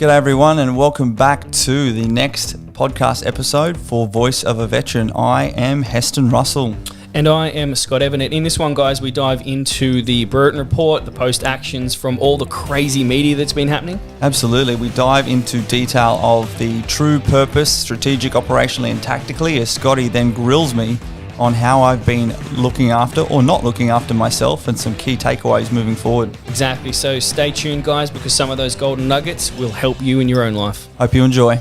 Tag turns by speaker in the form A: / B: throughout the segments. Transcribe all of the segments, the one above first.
A: G'day everyone and welcome back to the next podcast episode for Voice of a Veteran. I am Heston Russell.
B: And I am Scott Evan. In this one, guys, we dive into the Brereton report, the post-actions from all the crazy media that's been happening.
A: Absolutely. We dive into detail of the true purpose, strategic, operationally and tactically, as Scotty then grills me on how I've been looking after or not looking after myself and some key takeaways moving forward.
B: Exactly. So stay tuned, guys, because some of those golden nuggets will help you in your own life.
A: Hope you enjoy.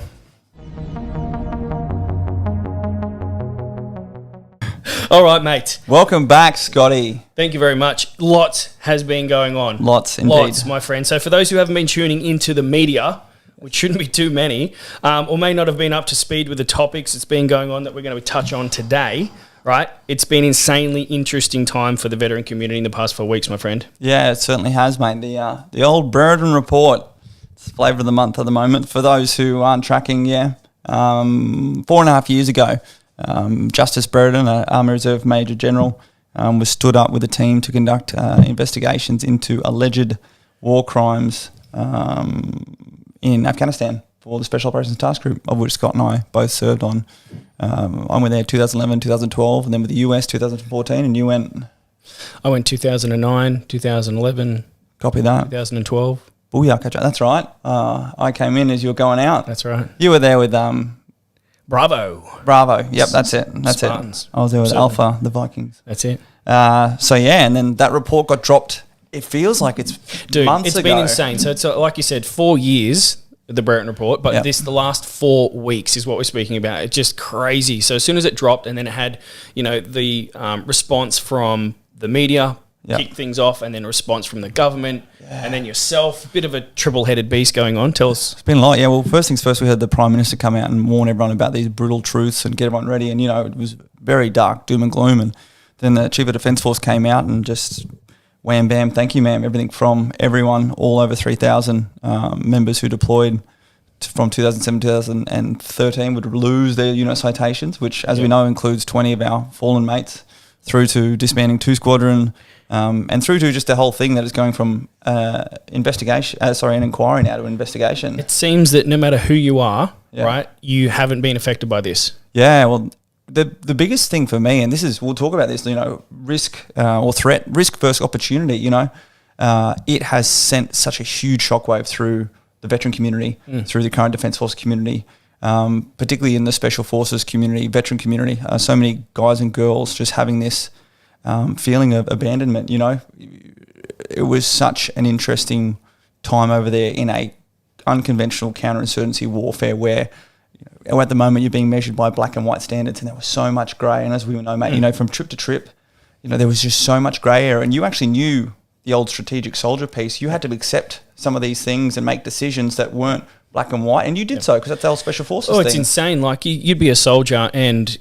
B: All right, mate.
A: Welcome back, Scotty.
B: Thank you very much. Lots has been going on.
A: Lots, indeed.
B: Lots, my friend. So for those who haven't been tuning into the media, which shouldn't be too many, or may not have been up to speed with the topics that's been going on that we're going to touch on today, right? It's been insanely interesting time for the veteran community in the past 4 weeks, my friend.
A: Yeah, it certainly has, mate. The old Brereton report. It's the flavour of the month at the moment. For those who aren't tracking, 4.5 years ago, Justice Brereton, an Army Reserve Major General, was stood up with a team to conduct investigations into alleged war crimes in Afghanistan for the Special Operations Task Group, of which Scott and I both served on. I went there 2011, 2012, and then with the US 2014, and you went?
B: I went 2009, 2011.
A: Copy that.
B: 2012.
A: Booyah, catch up. That's right. I came in as you were going out.
B: That's right.
A: You were there with
B: Bravo.
A: Yep, that's it.
B: Spartans.
A: I was there with
B: Absolutely.
A: Alpha, the Vikings.
B: That's it.
A: And then that report got dropped. It feels like it's months
B: it's
A: ago.
B: been insane. So it's like you said, 4 years, the Brereton report, but the last 4 weeks is what we're speaking about. It's just crazy. So as soon as it dropped, and then it had, the response from the media, kick things off, and then a response from the government, and then yourself, bit of a triple-headed beast going on. Tell us.
A: It's been a lot, yeah. Well, first things first, we heard the Prime Minister come out and warn everyone about these brutal truths and get everyone ready. And, it was very dark, doom and gloom. And then the Chief of Defence Force came out and just wham, bam, thank you, ma'am. Everything from everyone, all over 3,000 members who deployed from 2007 to 2013 would lose their unit citations, which, as we know, includes 20 of our fallen mates, through to disbanding 2 squadron, and through to just the whole thing that is going from an inquiry now to investigation.
B: It seems that no matter who you are, right, you haven't been affected by this.
A: Yeah, well, the biggest thing for me, and we'll talk about this, risk or threat, risk versus opportunity, it has sent such a huge shockwave through the veteran community, through the current Defence Force community, particularly in the Special Forces community, veteran community. So many guys and girls just having this feeling of abandonment, It was such an interesting time over there in a unconventional counterinsurgency warfare where at the moment you're being measured by black and white standards, and there was so much grey. And as we know, mate, from trip to trip, there was just so much grey area. And you actually knew the old strategic soldier piece. You had to accept some of these things and make decisions that weren't black and white, and you did so because that's the old Special Forces thing.
B: It's insane. Like you'd be a soldier, and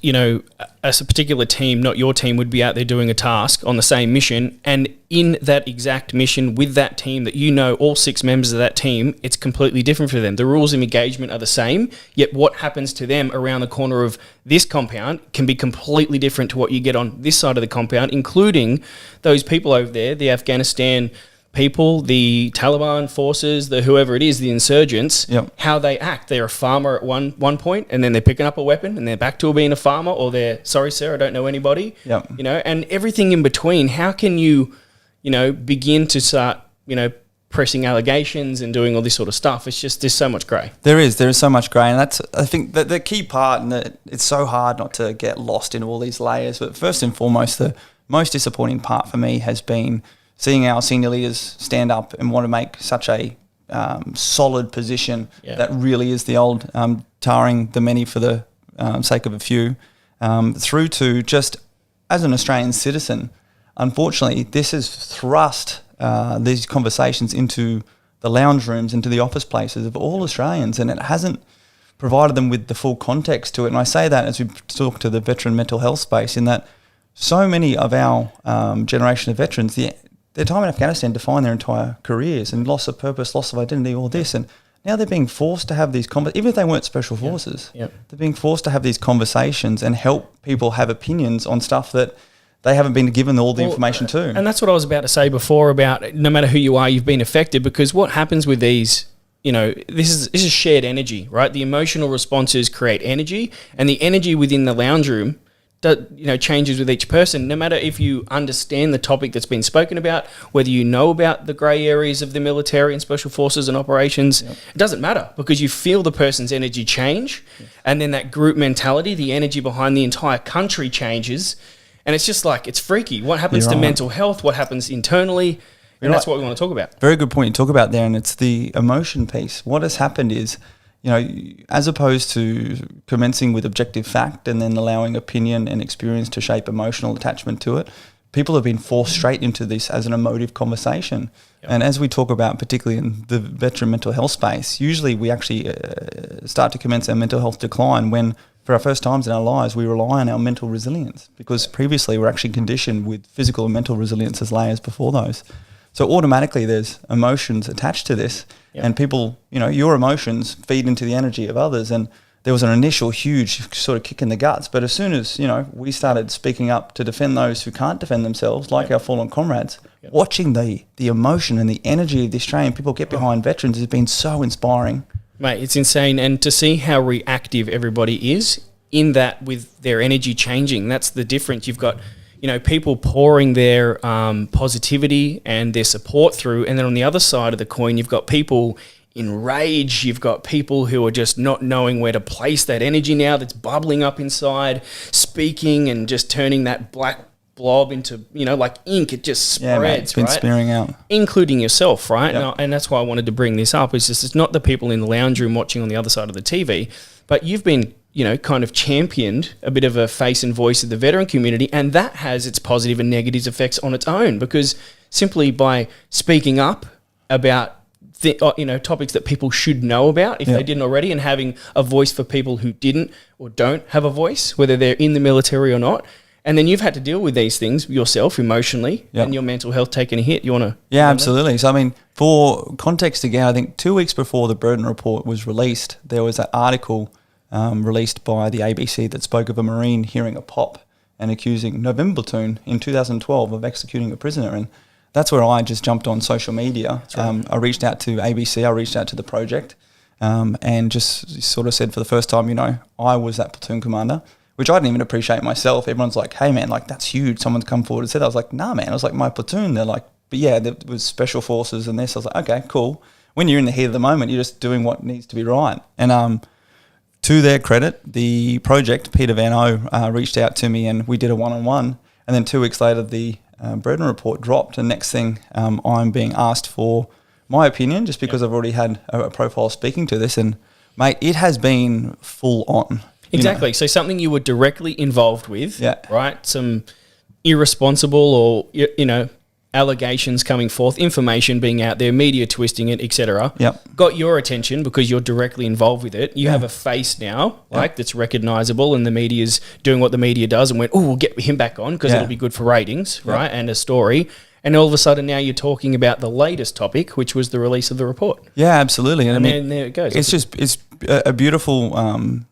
B: as a particular team, not your team, would be out there doing a task on the same mission, and in that exact mission with that team that all 6 members of that team, it's completely different for them. The rules of engagement are the same, yet what happens to them around the corner of this compound can be completely different to what you get on this side of the compound, including those people over there, the Afghanistan people, the Taliban forces, the whoever it is, the insurgents, how they act. They're a farmer at one point, and then they're picking up a weapon, and they're back to being a farmer, or they're, sorry, sir, I don't know anybody. And everything in between. How can you, begin to start, pressing allegations and doing all this sort of stuff? It's just, there's so much grey.
A: There is so much grey, and that's, I think, the key part, and it's so hard not to get lost in all these layers. But first and foremost, the most disappointing part for me has been seeing our senior leaders stand up and want to make such a solid position that really is the old tarring the many for the sake of a few, through to just as an Australian citizen. Unfortunately, this has thrust these conversations into the lounge rooms, into the office places of all Australians, and it hasn't provided them with the full context to it. And I say that as we talk to the veteran mental health space, in that so many of our generation of veterans, their time in Afghanistan defined their entire careers, and loss of purpose, loss of identity, all this. And now they're being forced to have these even if they weren't Special Forces, they're being forced to have these conversations and help people have opinions on stuff that they haven't been given all the information to.
B: And that's what I was about to say before about no matter who you are, you've been affected, because what happens with these this is shared energy, right? The emotional responses create energy, and the energy within the lounge room changes with each person, no matter if you understand the topic that's been spoken about, whether you know about the grey areas of the military and special forces and operations. Yep. It doesn't matter, because you feel the person's energy change, and then that group mentality, the energy behind the entire country changes, and it's just like, it's freaky. What happens to mental health? What happens internally? And that's what we want to talk about.
A: Very good point you talk about there, and it's the emotion piece. What has happened is, as opposed to commencing with objective fact and then allowing opinion and experience to shape emotional attachment to it, people have been forced straight into this as an emotive conversation. Yep. And as we talk about, particularly in the veteran mental health space, usually we actually start to commence our mental health decline when, for our first times in our lives, we rely on our mental resilience, because previously we're actually conditioned with physical and mental resilience as layers before those. So automatically there's emotions attached to this, and people, your emotions feed into the energy of others. And there was an initial huge sort of kick in the guts. But as soon as, we started speaking up to defend those who can't defend themselves, like our fallen comrades, watching the emotion and the energy of the Australian people get behind veterans has been so inspiring.
B: Mate, it's insane. And to see how reactive everybody is in that, with their energy changing, that's the difference. You've got people pouring their positivity and their support through. And then on the other side of the coin, you've got people in rage. You've got people who are just not knowing where to place that energy now that's bubbling up inside, speaking and just turning that black blob into, like ink. It just spreads,
A: mate, it's been spearing out.
B: Including yourself, right? Yep. And that's why I wanted to bring this up. It's not the people in the lounge room watching on the other side of the TV, but you've been kind of championed a bit of a face and voice of the veteran community, and that has its positive and negative effects on its own, because simply by speaking up about topics that people should know about if they didn't already, and having a voice for people who didn't or don't have a voice, whether they're in the military or not. And then you've had to deal with these things yourself emotionally, and your mental health taking a hit. You want to?
A: Yeah, absolutely. So, I mean, for context again, I think 2 weeks before the Brereton report was released, there was an article released by the ABC that spoke of a Marine hearing a pop and accusing November Platoon in 2012 of executing a prisoner. And that's where I just jumped on social media. Right. I reached out to ABC, I reached out to the project, and just sort of said for the first time, I was that platoon commander, which I didn't even appreciate myself. Everyone's like, hey man, like that's huge. Someone's come forward and said, I was like, nah man, I was like, my platoon. They're like, but yeah, there was special forces and this. I was like, okay, cool. When you're in the heat of the moment, you're just doing what needs to be right. And to their credit, the project, Peter Van O, reached out to me and we did a one-on-one. And then 2 weeks later, the Brereton report dropped. And next thing, I'm being asked for my opinion, just because I've already had a profile speaking to this. And mate, it has been full on.
B: Exactly. So something you were directly involved with, right? Some irresponsible or, allegations coming forth, information being out there, media twisting it, etc. Got your attention because you're directly involved with it. You have a face now, that's recognisable, and the media's doing what the media does, and went, oh, we'll get him back on because it'll be good for ratings, right? And a story. And all of a sudden now you're talking about the latest topic, which was the release of the report.
A: Yeah, absolutely. And I mean,
B: there it goes.
A: It's a beautiful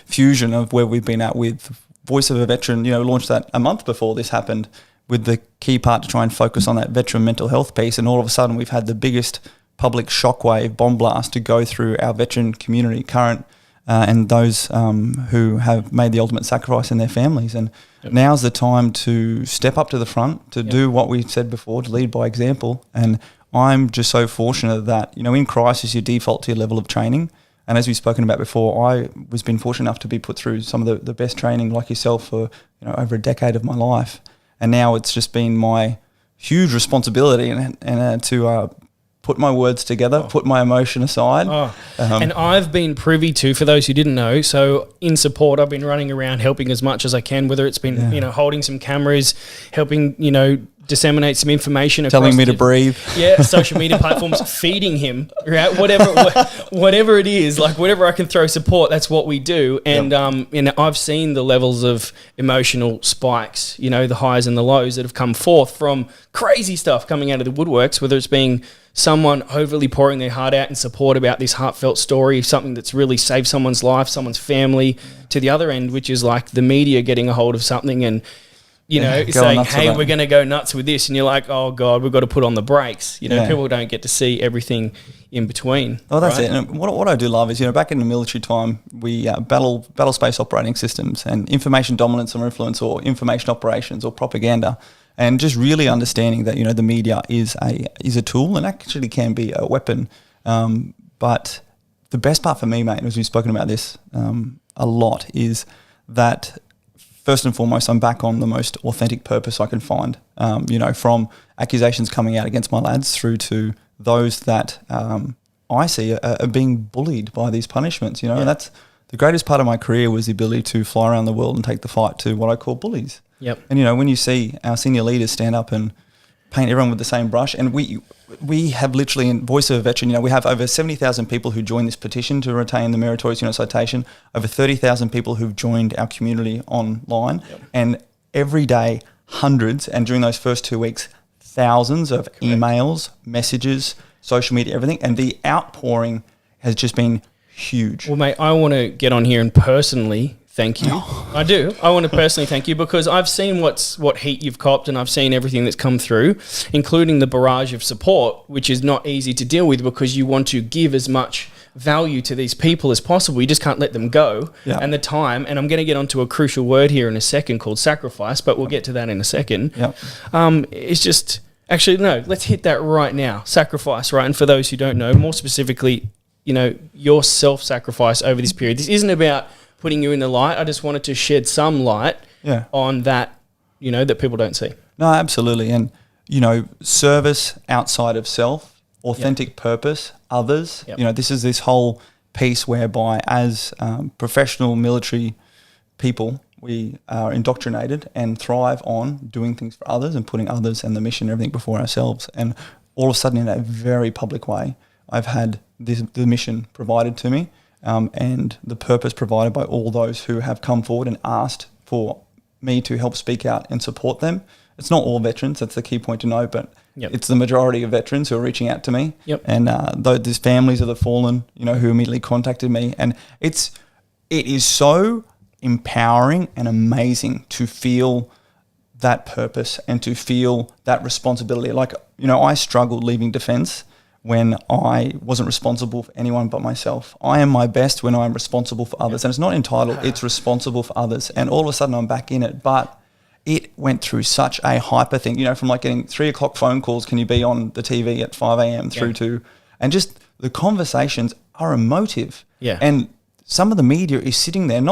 A: fusion of where we've been at with Voice of a Veteran. Launched that a month before this happened, with the key part to try and focus on that veteran mental health piece. And all of a sudden we've had the biggest public shockwave bomb blast to go through our veteran community, current and those who have made the ultimate sacrifice in their families. And now's the time to step up to the front, to do what we said before, to lead by example. And I'm just so fortunate that, in crisis, you default to your level of training. And as we've spoken about before, I was been fortunate enough to be put through some of the best training like yourself for over a decade of my life. And now it's just been my huge responsibility and to put my words together, put my emotion aside.
B: And I've been privy to, for those who didn't know, so in support, I've been running around helping as much as I can, whether it's been, holding some cameras, helping, disseminate some information.
A: Telling me to breathe.
B: Social media platforms, feeding him, right? Whatever it is, like whatever I can throw support, that's what we do. And I've seen the levels of emotional spikes, the highs and the lows that have come forth from crazy stuff coming out of the woodworks, whether it's being someone overly pouring their heart out in support about this heartfelt story, something that's really saved someone's life, someone's family, to the other end, which is like the media getting a hold of something and saying,
A: nuts
B: hey,
A: about
B: we're
A: it.
B: going to go nuts with this. And you're like, oh, God, we've got to put on the brakes. People don't get to see everything in between.
A: Oh, that's
B: right?
A: it. And what I do love is, back in the military time, we battle space operating systems and information dominance or influence or information operations or propaganda, and just really understanding that, the media is a tool and actually can be a weapon. But the best part for me, mate, as we've spoken about this a lot, is that first and foremost, I'm back on the most authentic purpose I can find, from accusations coming out against my lads through to those that I see are being bullied by these punishments, and that's the greatest part of my career, was the ability to fly around the world and take the fight to what I call bullies.
B: Yep.
A: And, when you see our senior leaders stand up and paint everyone with the same brush, and we have literally, in Voice of a Veteran, we have over 70,000 people who joined this petition to retain the meritorious unit citation, over 30,000 people who've joined our community online, and every day, hundreds, and during those first 2 weeks, thousands of emails, messages, social media, everything, and the outpouring has just been huge.
B: Well, mate, I want to get on here and personally thank you. I do. I want to personally thank you, because I've seen what heat you've copped, and I've seen everything that's come through, including the barrage of support, which is not easy to deal with, because you want to give as much value to these people as possible. You just can't let them go. And the time, and I'm going to get onto a crucial word here in a second called sacrifice, but we'll get to that in a second. It's just, actually, no, let's hit that right now. Sacrifice, right? And for those who don't know, more specifically, your self-sacrifice over this period. This isn't about putting you in the light. I just wanted to shed some light on that, that people don't see.
A: No, absolutely. And, service outside of self, authentic purpose, others. This is this whole piece whereby as professional military people, we are indoctrinated and thrive on doing things for others and putting others and the mission and everything before ourselves. And all of a sudden, in a very public way, I've had the mission provided to me, and the purpose provided by all those who have come forward and asked for me to help speak out and support them. It's not all veterans, that's the key point to know, but it's the majority of veterans who are reaching out to me. And these families of the fallen, who immediately contacted me. And it is so empowering and amazing to feel that purpose and to feel that responsibility. Like, I struggled leaving defence when I wasn't responsible for anyone but myself. I am my best when I'm responsible for others. And it's not entitled, it's responsible for others. And all of a sudden I'm back in it. But it went through such a hyper thing, from like getting 3 o'clock phone calls, can you be on the TV at 5 a.m. through to, and just the conversations are emotive. And some of the media is sitting there,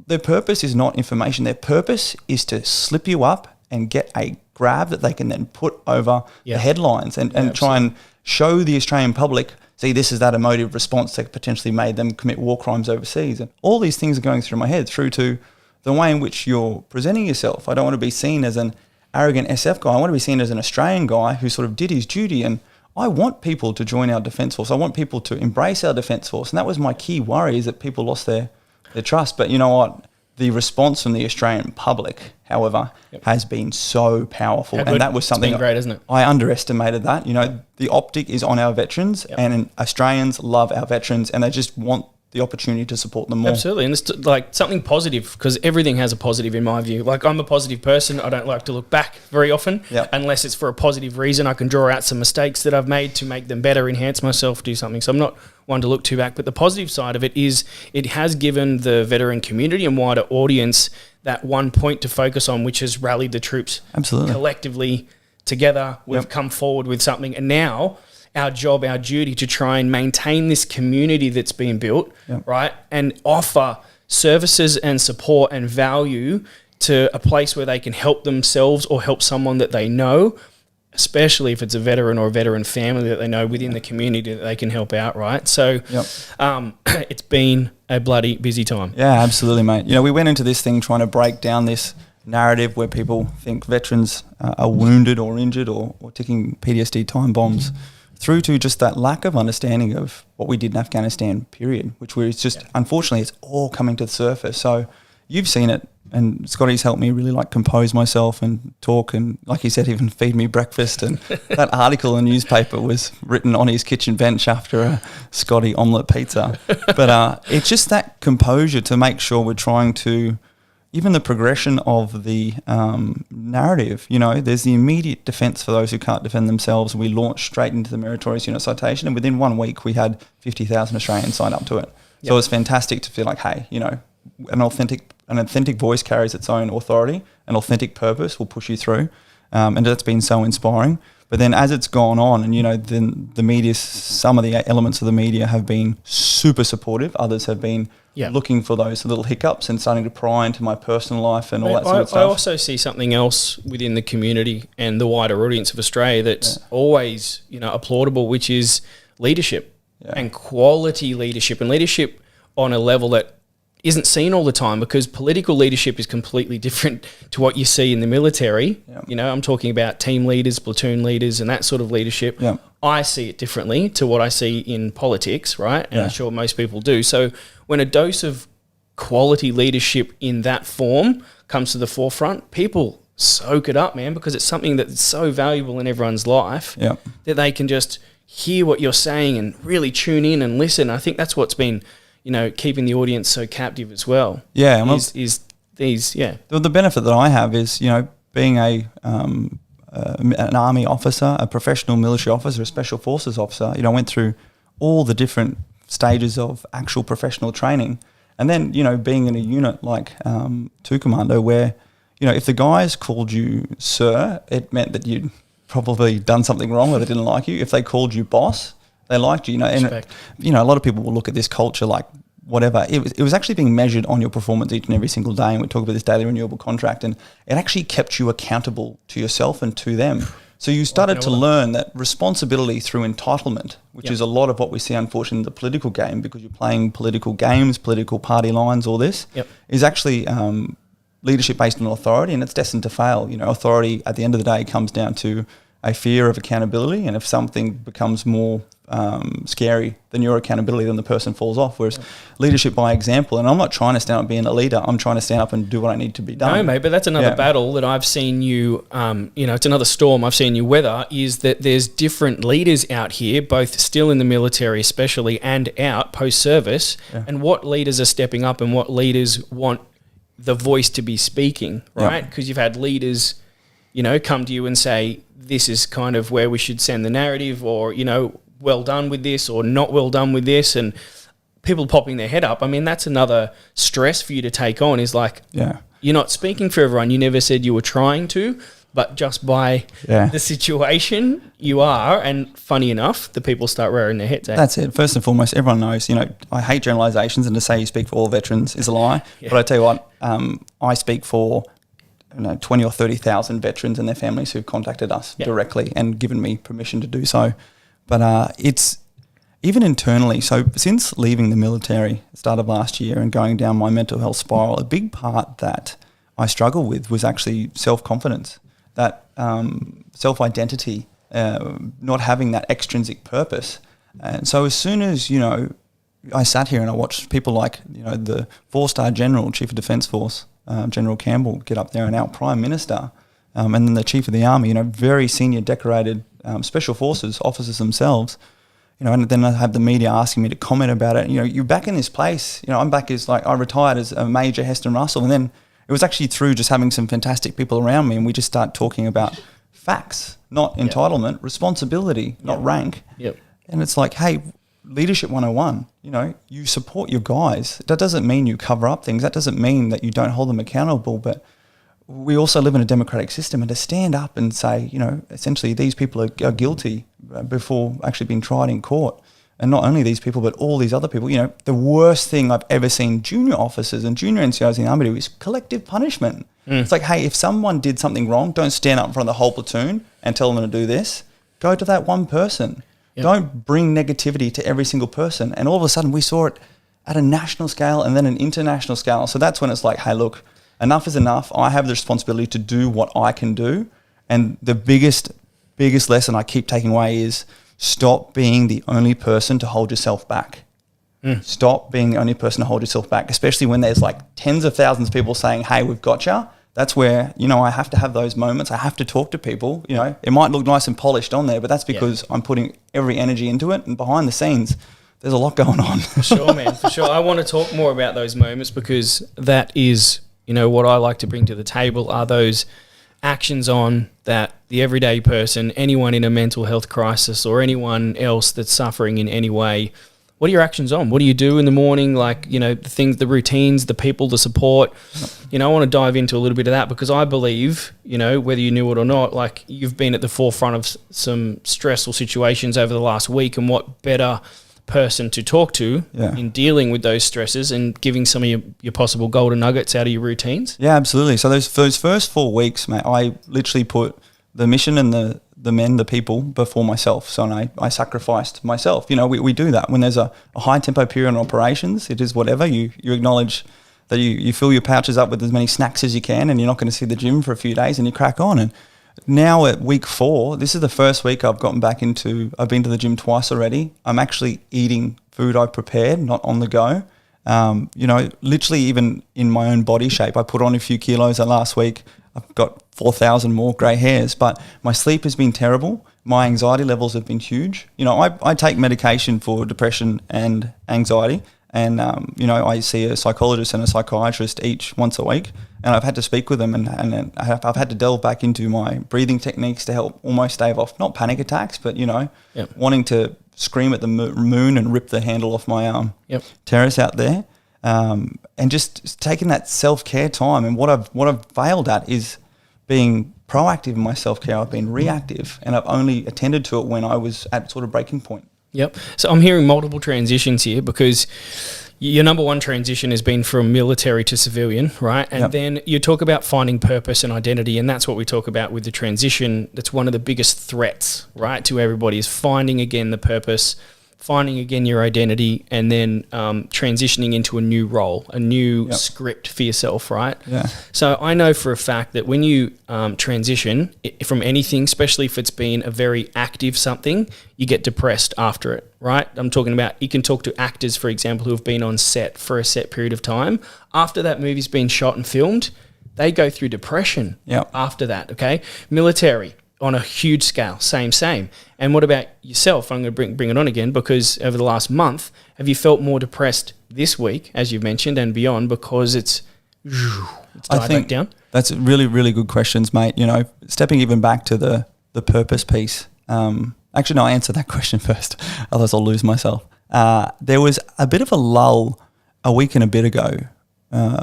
A: their purpose is not information. Their purpose is to slip you up and get a grab that they can then put over the headlines and try and show the Australian public, see, this is that emotive response that potentially made them commit war crimes overseas. And all these things are going through my head, through to the way in which you're presenting yourself. I don't want to be seen as an arrogant SF guy. I want to be seen as an Australian guy who sort of did his duty. And I want people to join our Defence Force. I want people to embrace our Defence Force. And that was my key worry, is that people lost their trust. But you know what? The response from the Australian public, however, has been so powerful. And that was something,
B: it's been great, isn't it?
A: I underestimated that. The optic is on our veterans, and Australians love our veterans, and they just want the opportunity to support them more.
B: Absolutely. And it's like something positive, because everything has a positive in my view. Like, I'm a positive person. I don't like to look back very often unless it's for a positive reason. I can draw out some mistakes that I've made to make them better, enhance myself, do something. So I'm not one to look too back. But the positive side of it is it has given the veteran community and wider audience that one point to focus on, which has rallied the troops collectively together. We've come forward with something. And now our job, our duty to try and maintain this community that's been built, right, and offer services and support and value to a place where they can help themselves or help someone that they know, especially if it's a veteran or a veteran family that they know within the community that they can help out, right? So it's been a bloody busy time.
A: Yeah, absolutely, mate. We went into this thing trying to break down this narrative where people think veterans are wounded or injured or ticking PTSD time bombs, through to just that lack of understanding of what we did in Afghanistan, period, which was just, unfortunately, it's all coming to the surface. So you've seen it, and Scotty's helped me really compose myself and talk, and like he said, even feed me breakfast. And that article in the newspaper was written on his kitchen bench after a Scotty omelette pizza. But it's just that composure to make sure we're trying to, even the progression of the narrative, you know, there's the immediate defence for those who can't defend themselves. We launched straight into the meritorious unit citation, and within 1 week we had 50,000 Australians sign up to it. Yep. So it's fantastic to feel like, hey, you know, an authentic voice carries its own authority. An authentic purpose will push you through, and that's been so inspiring. But then as it's gone on, and, you know, then the media, some of the elements of the media have been super supportive. Others have been looking for those little hiccups and starting to pry into my personal life and all that sort of stuff.
B: I also see something else within the community and the wider audience of Australia that's always, you know, applaudable, which is leadership and quality leadership, and leadership on a level that isn't seen all the time, because political leadership is completely different to what you see in the military. Yep. You know, I'm talking about team leaders, platoon leaders, and that sort of leadership. Yep. I see it differently to what I see in politics, right? And I'm sure most people do. So when a dose of quality leadership in that form comes to the forefront, people soak it up, man, because it's something that's so valuable in everyone's life that they can just hear what you're saying and really tune in and listen. I think that's what's been, you know, keeping the audience so captive as well. Yeah.
A: The benefit that I have is, you know, being an army officer, a professional military officer, a special forces officer, you know, I went through all the different stages of actual professional training. And then, you know, being in a unit like 2 Commando where, you know, if the guys called you sir, it meant that you'd probably done something wrong or they didn't like you. If they called you boss, they liked you, you know. And, you know, a lot of people will look at this culture like whatever. It was actually being measured on your performance each and every single day. And we talk about this daily renewable contract, and it actually kept you accountable to yourself and to them. So you started to learn that responsibility through entitlement, which is a lot of what we see, unfortunately, in the political game, because you're playing political games, political party lines, all this, is actually leadership based on authority, and it's destined to fail. You know, authority at the end of the day comes down to a fear of accountability, and if something becomes more scary than your accountability, then the person falls off. Whereas leadership by example, and I'm not trying to stand up being a leader, I'm trying to stand up and do what I need to be done.
B: No, mate, but that's another battle that I've seen you, you know, it's another storm I've seen you weather, is that there's different leaders out here, both still in the military especially and out post-service, and what leaders are stepping up and what leaders want the voice to be speaking, right? Because you've had leaders, you know, come to you and say, this is kind of where we should send the narrative, or, you know, well done with this or not well done with this, and people popping their head up. I mean, that's another stress for you to take on, is like, you're not speaking for everyone. You never said you were trying to, but just by the situation you are, and funny enough, the people start rearing their heads.
A: That's it. First and foremost, everyone knows, you know, I hate generalisations, and to say you speak for all veterans is a lie. But I tell you what, I speak for 20 or 30,000 veterans and their families who've contacted us directly and given me permission to do so. But it's even internally. So since leaving the military at the start of last year and going down my mental health spiral, a big part that I struggled with was actually self-confidence, that self-identity, not having that extrinsic purpose. And so as soon as, you know, I sat here and I watched people like, you know, the 4-star general, Chief of Defence Force, General Campbell, get up there, and our Prime Minister, and then the Chief of the Army, you know, very senior decorated Special Forces officers themselves, you know, and then I have the media asking me to comment about it. You know, you're back in this place. You know, I'm back as, like, I retired as a Major Heston Russell, and then it was actually through just having some fantastic people around me, and we just start talking about facts, not entitlement, responsibility, not rank. And it's like, hey, leadership 101, you know, you support your guys. That doesn't mean you cover up things. That doesn't mean that you don't hold them accountable, but we also live in a democratic system, and to stand up and say, you know, essentially these people are guilty before actually being tried in court. And not only these people, but all these other people. You know, the worst thing I've ever seen junior officers and junior NCOs in the Army do is collective punishment. It's like, hey, if someone did something wrong, don't stand up in front of the whole platoon and tell them to do this. Go to that one person. Don't bring negativity to every single person. And all of a sudden we saw it at a national scale and then an international scale. So that's when it's like, hey, look, enough is enough. I have the responsibility to do what I can do. And the biggest lesson I keep taking away is stop being the only person to hold yourself back. Stop being the only person to hold yourself back, especially when there's like tens of thousands of people saying, hey, we've got you. That's where, you know, I have to have those moments. I have to talk to people. You know, it might look nice and polished on there, but that's because I'm putting every energy into it. And behind the scenes, there's a lot going on.
B: For sure, man. For sure. I want to talk more about those moments, because that is what I like to bring to the table are those actions on that the everyday person, anyone in a mental health crisis or anyone else that's suffering in any way, what are your actions on? What do you do in the morning? Like, the things, the routines, the people, the support. I want to dive into a little bit of that because I believe, whether you knew it or not, like you've been at the forefront of some stressful situations over the last week, and what better person to talk to in dealing with those stresses and giving some of your possible golden nuggets out of your routines?
A: Yeah, absolutely. So those first 4 weeks, mate, I literally put the mission and the men, the people before myself. So I sacrificed myself. We do that. When there's a high tempo period on operations, it is whatever. You acknowledge that you fill your pouches up with as many snacks as you can, and you're not going to see the gym for a few days, and you crack on. And now at week 4, this is the first week I've gotten back into, I've been to the gym twice already. I'm actually eating food I've prepared, not on the go. Literally even in my own body shape, I put on a few kilos last week. I've got 4,000 more grey hairs, but my sleep has been terrible. My anxiety levels have been huge. I take medication for depression and anxiety, and I see a psychologist and a psychiatrist each once a week, and I've had to speak with them, and I've had to delve back into my breathing techniques to help almost stave off, not panic attacks, but wanting to scream at the moon and rip the handle off my terrace out there. And just taking that self-care time. And what I've failed at is being proactive in my self-care. I've been reactive, and I've only attended to it when I was at sort of breaking point.
B: Yep. So I'm hearing multiple transitions here because your number one transition has been from military to civilian, right? And then you talk about finding purpose and identity, and that's what we talk about with the transition. That's one of the biggest threats, right, to everybody, is finding again the purpose, finding again your identity, and then transitioning into a new role, a new script for yourself, right?
A: Yeah.
B: So I know for a fact that when you transition from anything, especially if it's been a very active something, you get depressed after it, right? I'm talking about, you can talk to actors, for example, who have been on set for a set period of time. After that movie's been shot and filmed, they go through depression after that, okay? Military, on a huge scale, same. And what about yourself? I'm going to bring it on again, because over the last month, have you felt more depressed this week, as you've mentioned, and beyond, because it's died back down?
A: That's really, really good questions, mate. Stepping even back to the purpose piece. Actually, no, I'll answer that question first, otherwise I'll lose myself. There was a bit of a lull a week and a bit ago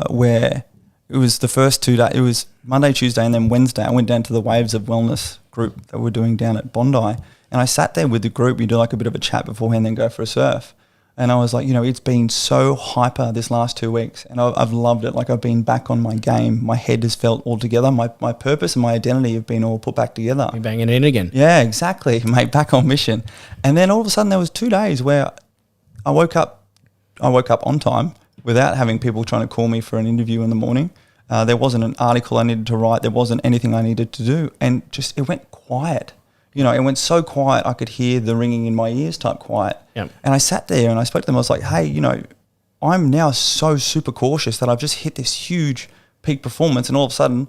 A: where it was the first 2 days. It was Monday, Tuesday, and then Wednesday. I went down to the Waves of Wellness group that we're doing down at Bondi, and I sat there with the group. You do like a bit of a chat beforehand, then go for a surf. And I was like, it's been so hyper this last 2 weeks, and I've loved it. Like, I've been back on my game. My head has felt all together. My purpose and my identity have been all put back together.
B: You're banging it in again.
A: Yeah, exactly, mate. Back on mission. And then all of a sudden, there was 2 days where I woke up on time without having people trying to call me for an interview in the morning. There wasn't an article I needed to write. There wasn't anything I needed to do. And just, it went quiet. It went so quiet I could hear the ringing in my ears type quiet.
B: Yep.
A: And I sat there and I spoke to them. I was like, hey, I'm now so super cautious that I've just hit this huge peak performance, and all of a sudden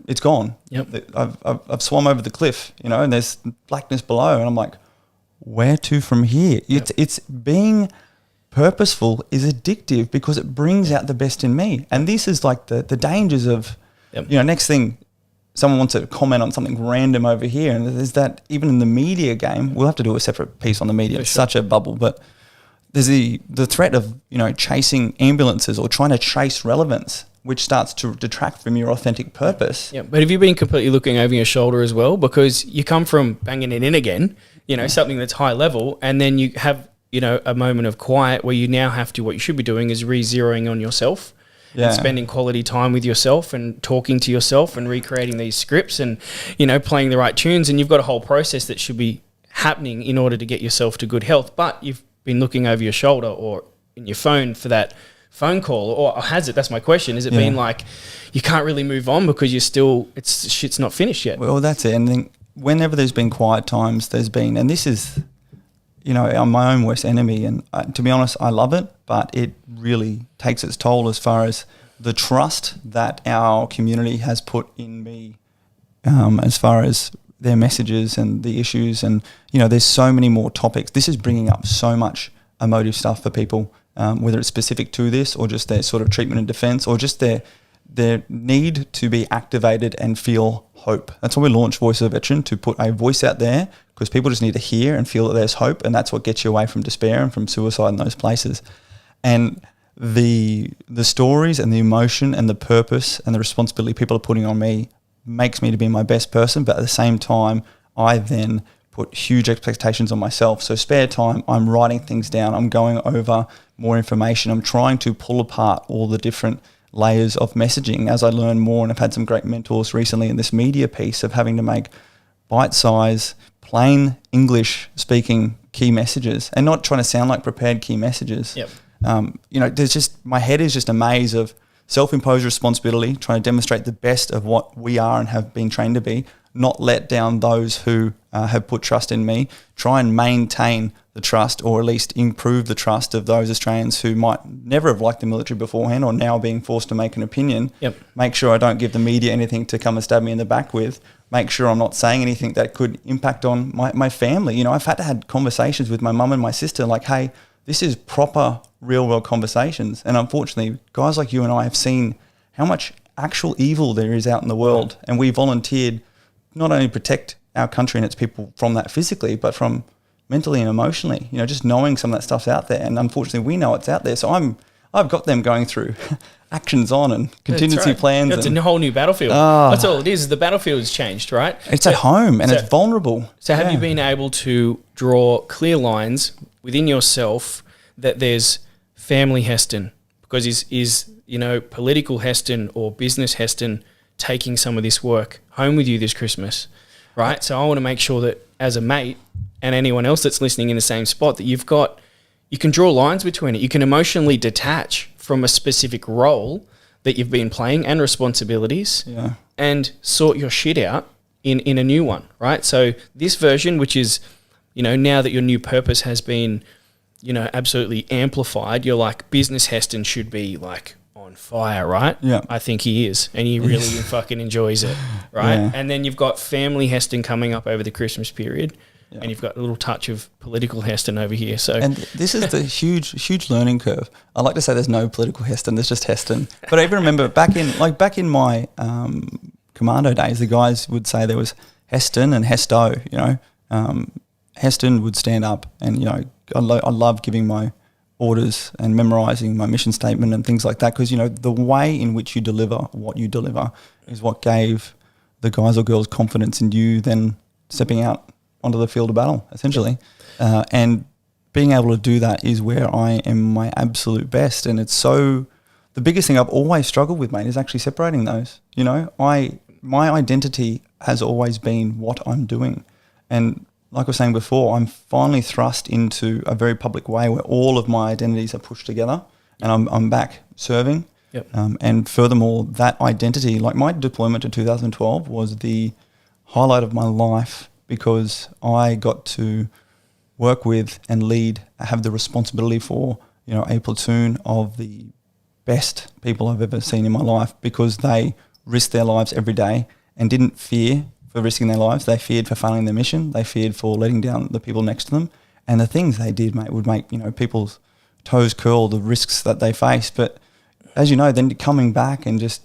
A: it's gone.
B: Yep.
A: I've swum over the cliff, and there's blackness below. And I'm like, where to from here?
B: Yep.
A: It's being purposeful is addictive because it brings out the best in me. And this is like the dangers of, next thing, someone wants to comment on something random over here. And there's that, even in the media game, we'll have to do a separate piece on the media. It's such a bubble, but there's the threat of, chasing ambulances or trying to chase relevance, which starts to detract from your authentic purpose.
B: Yeah, but have you been completely looking over your shoulder as well? Because you come from banging it in again, something that's high level, and then you have, a moment of quiet where you now have to, what you should be doing is re-zeroing on yourself and spending quality time with yourself and talking to yourself and recreating these scripts and, playing the right tunes. And you've got a whole process that should be happening in order to get yourself to good health. But you've been looking over your shoulder or in your phone for that phone call, or has it? That's my question. Has it been like you can't really move on because you're still, shit's not finished yet?
A: Well, that's it. And then whenever there's been quiet times, there's been, and this is, I'm my own worst enemy, and to be honest, I love it, but it really takes its toll as far as the trust that our community has put in me, as far as their messages and the issues, and there's so many more topics. This is bringing up so much emotive stuff for people, whether it's specific to this or just their sort of treatment and defense, or just their their need to be activated and feel hope. That's why we launched Voice of a Veteran, to put a voice out there, because people just need to hear and feel that there's hope, and that's what gets you away from despair and from suicide in those places. And the stories and the emotion and the purpose and the responsibility people are putting on me makes me to be my best person, but at the same time, I then put huge expectations on myself. So spare time, I'm writing things down, I'm going over more information, I'm trying to pull apart all the different layers of messaging as I learn more. And I've had some great mentors recently in this media piece of having to make bite-size, plain English speaking key messages, and not trying to sound like prepared key messages.
B: Yep.
A: There's just, my head is just a maze of self-imposed responsibility, trying to demonstrate the best of what we are and have been trained to be, not let down those who have put trust in me, try and maintain the trust, or at least improve the trust of those Australians who might never have liked the military beforehand or now being forced to make an opinion.
B: Yep.
A: Make sure I don't give the media anything to come and stab me in the back with. Make sure I'm not saying anything that could impact on my family. You know, I've had to have conversations with my mum and my sister like, hey, this is proper real-world conversations. And unfortunately, guys like you and I have seen how much actual evil there is out in the world. And we volunteered not only to protect our country and its people from that physically, but from mentally and emotionally, you know, just knowing some of that stuff's out there. And unfortunately, we know it's out there. So I've got them going through actions on and contingency plans.
B: It's a whole new battlefield. That's all it is. The battlefield has changed, right?
A: It's at home and it's vulnerable.
B: So have you been able to draw clear lines within yourself that there's family Heston? Because is political Heston or business Heston taking some of this work home with you this Christmas, right? So I want to make sure that as a mate and anyone else that's listening in the same spot, that you can draw lines between it. You can emotionally detach from a specific role that you've been playing and responsibilities, and sort your shit out in a new one, right? So this version, which is, now that your new purpose has been, absolutely amplified, you're like, business Heston should be like on fire, right?
A: Yeah.
B: I think he is, and he really fucking enjoys it, right?
A: Yeah.
B: And then you've got family Heston coming up over the Christmas period. Yeah. And you've got a little touch of political Heston over here. So,
A: and this is the huge learning curve. I like to say there's no political Heston, there's just Heston. But I even remember back in my commando days, the guys would say there was Heston and Hesto. Heston would stand up, and I love giving my orders and memorising my mission statement and things like that, because the way in which you deliver what you deliver is what gave the guys or girls confidence in you then stepping out onto the field of battle, essentially. And being able to do that is where I am my absolute best. And it's the biggest thing I've always struggled with, mate, is actually separating those. My identity has always been what I'm doing. And like I was saying before, I'm finally thrust into a very public way where all of my identities are pushed together, and I'm back serving.
B: Yep.
A: And furthermore, that identity, like my deployment to 2012 was the highlight of my life, because I got to work with and lead, have the responsibility for, a platoon of the best people I've ever seen in my life, because they risked their lives every day and didn't fear for risking their lives. They feared for failing their mission. They feared for letting down the people next to them. And the things they did, mate, would make, people's toes curl, the risks that they faced. But as you know, then coming back and just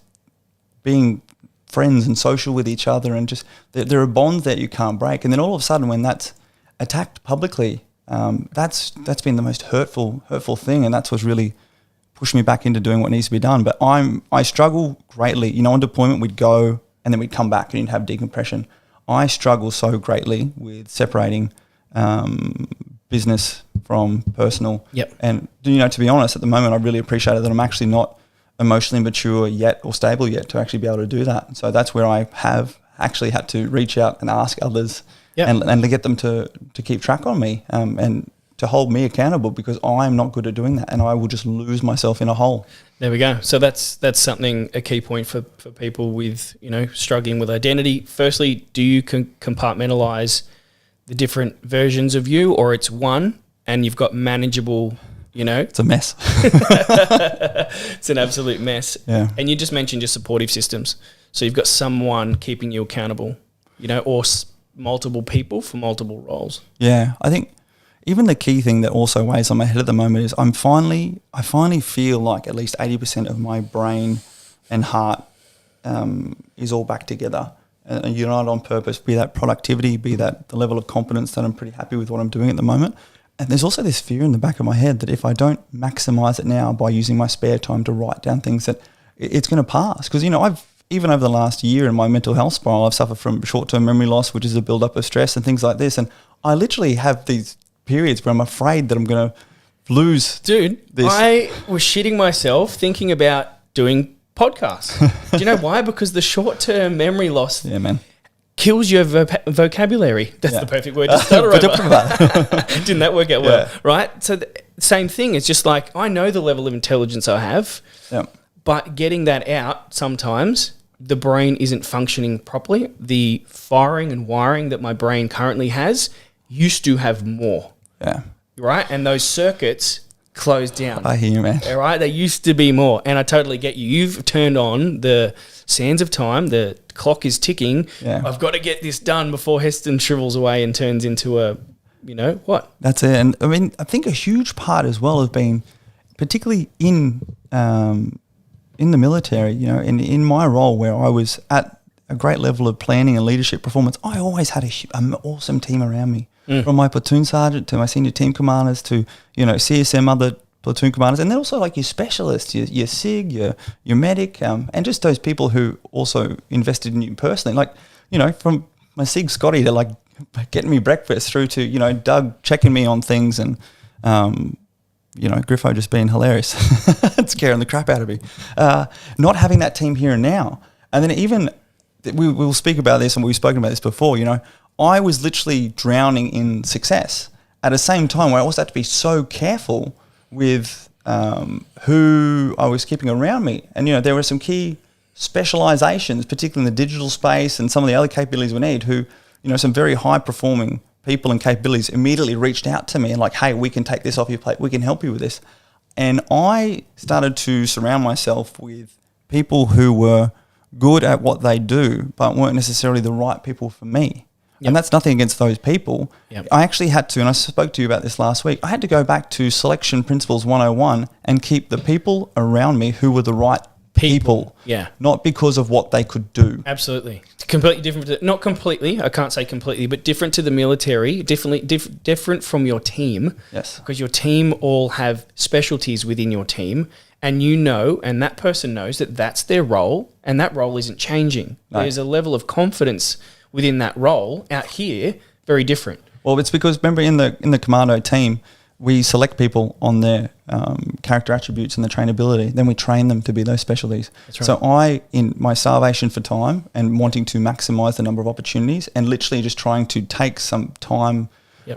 A: being friends and social with each other, and just there are bonds that you can't break. And then all of a sudden, when that's attacked publicly, that's been the most hurtful thing, and that's what's really pushed me back into doing what needs to be done. But I struggle greatly. On deployment we'd go and then we'd come back and you'd have decompression. I struggle so greatly with separating business from personal.
B: Yep.
A: And to be honest, at the moment, I really appreciate it that I'm actually not emotionally mature yet or stable yet to actually be able to do that. So that's where I have actually had to reach out and ask others, and to get them to keep track on me, and to hold me accountable, because I'm not good at doing that, and I will just lose myself in a hole.
B: There we go. So that's something, a key point for people with, struggling with identity. Firstly, do you compartmentalize the different versions of you, or it's one and you've got manageable,
A: It's a mess.
B: It's an absolute mess.
A: Yeah.
B: And you just mentioned your supportive systems. So you've got someone keeping you accountable, or multiple people for multiple roles.
A: Yeah. I think even the key thing that also weighs on my head at the moment is I finally feel like at least 80% of my brain and heart is all back together. And you're not on purpose, be that productivity, be that the level of competence that I'm pretty happy with what I'm doing at the moment. And there's also this fear in the back of my head that if I don't maximize it now by using my spare time to write down things, that it's going to pass. Because, I've, even over the last year in my mental health spiral, I've suffered from short-term memory loss, which is a build-up of stress and things like this. And I literally have these periods where I'm afraid that I'm going to lose.
B: Dude, this. I was shitting myself thinking about doing podcasts. Do you know why? Because the short-term memory loss kills your vocabulary. That's the perfect word to stutter over. Didn't that work out well? Right? So same thing. It's just like, I know the level of intelligence I have, but getting that out sometimes, the brain isn't functioning properly. The firing and wiring that my brain currently has used to have more.
A: Yeah.
B: Right? And those circuits closed down.
A: I hear you, man.
B: All right? There used to be more. And I totally get you. You've turned on the sands of time. The clock is ticking.
A: Yeah.
B: I've got to get this done before Heston shrivels away and turns into a, what?
A: That's it. And I mean, I think a huge part as well has been, particularly in the military, in my role where I was at a great level of planning and leadership performance, I always had an awesome team around me. From my platoon sergeant to my senior team commanders to, CSM, other platoon commanders, and then also like your specialists, your SIG, your medic, and just those people who also invested in you personally. Like, from my SIG Scotty to like getting me breakfast through to, Doug checking me on things and, Griffo just being hilarious, scaring the crap out of me. Not having that team here and now. And then even, we'll speak about this and we've spoken about this before, I was literally drowning in success at the same time where I also had to be so careful with who I was keeping around me. And, there were some key specializations, particularly in the digital space and some of the other capabilities we need, who, some very high-performing people and capabilities immediately reached out to me and like, hey, we can take this off your plate. We can help you with this. And I started to surround myself with people who were good at what they do but weren't necessarily the right people for me. Yep. And that's nothing against those people. Yep. I actually had to, and I spoke to you about this last week, I had to go back to Selection Principles 101 and keep the people around me who were the right people.
B: Yeah.
A: Not because of what they could do.
B: Absolutely. Completely different. Not completely, I can't say completely, but different to the military, different from your team.
A: Yes.
B: Because your team all have specialties within your team, and and that person knows that that's their role, and that role isn't changing. No. There's a level of confidence within that role. Out here, very different.
A: Well, it's because remember in the commando team, we select people on their character attributes and their trainability. Then we train them to be those specialties. That's right. So I, in my starvation for time and wanting to maximize the number of opportunities and literally just trying to take some time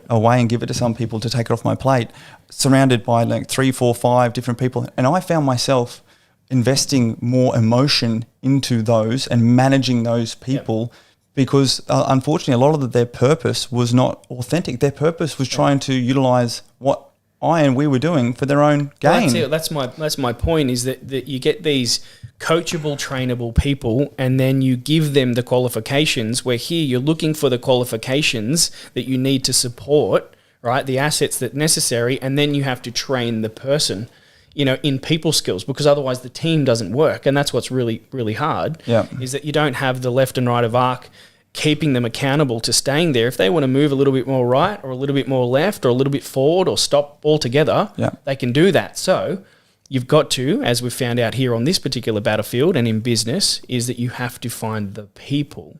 A: away and give it to some people to take it off my plate, surrounded by like 3, 4, 5 different people. And I found myself investing more emotion into those and managing those people because unfortunately a lot of their purpose was not authentic. Their purpose was trying to utilize what I and we were doing for their own gain.
B: Well, that's my point, is that you get these coachable, trainable people, and then you give them the qualifications, where here you're looking for the qualifications that you need to support, right, the assets that necessary, and then you have to train the person, in people skills, because otherwise the team doesn't work. And that's what's really, really hard, is that you don't have the left and right of arc keeping them accountable to staying there. If they want to move a little bit more right or a little bit more left or a little bit forward or stop altogether, they can do that. So you've got to, as we've found out here on this particular battlefield and in business, is that you have to find the people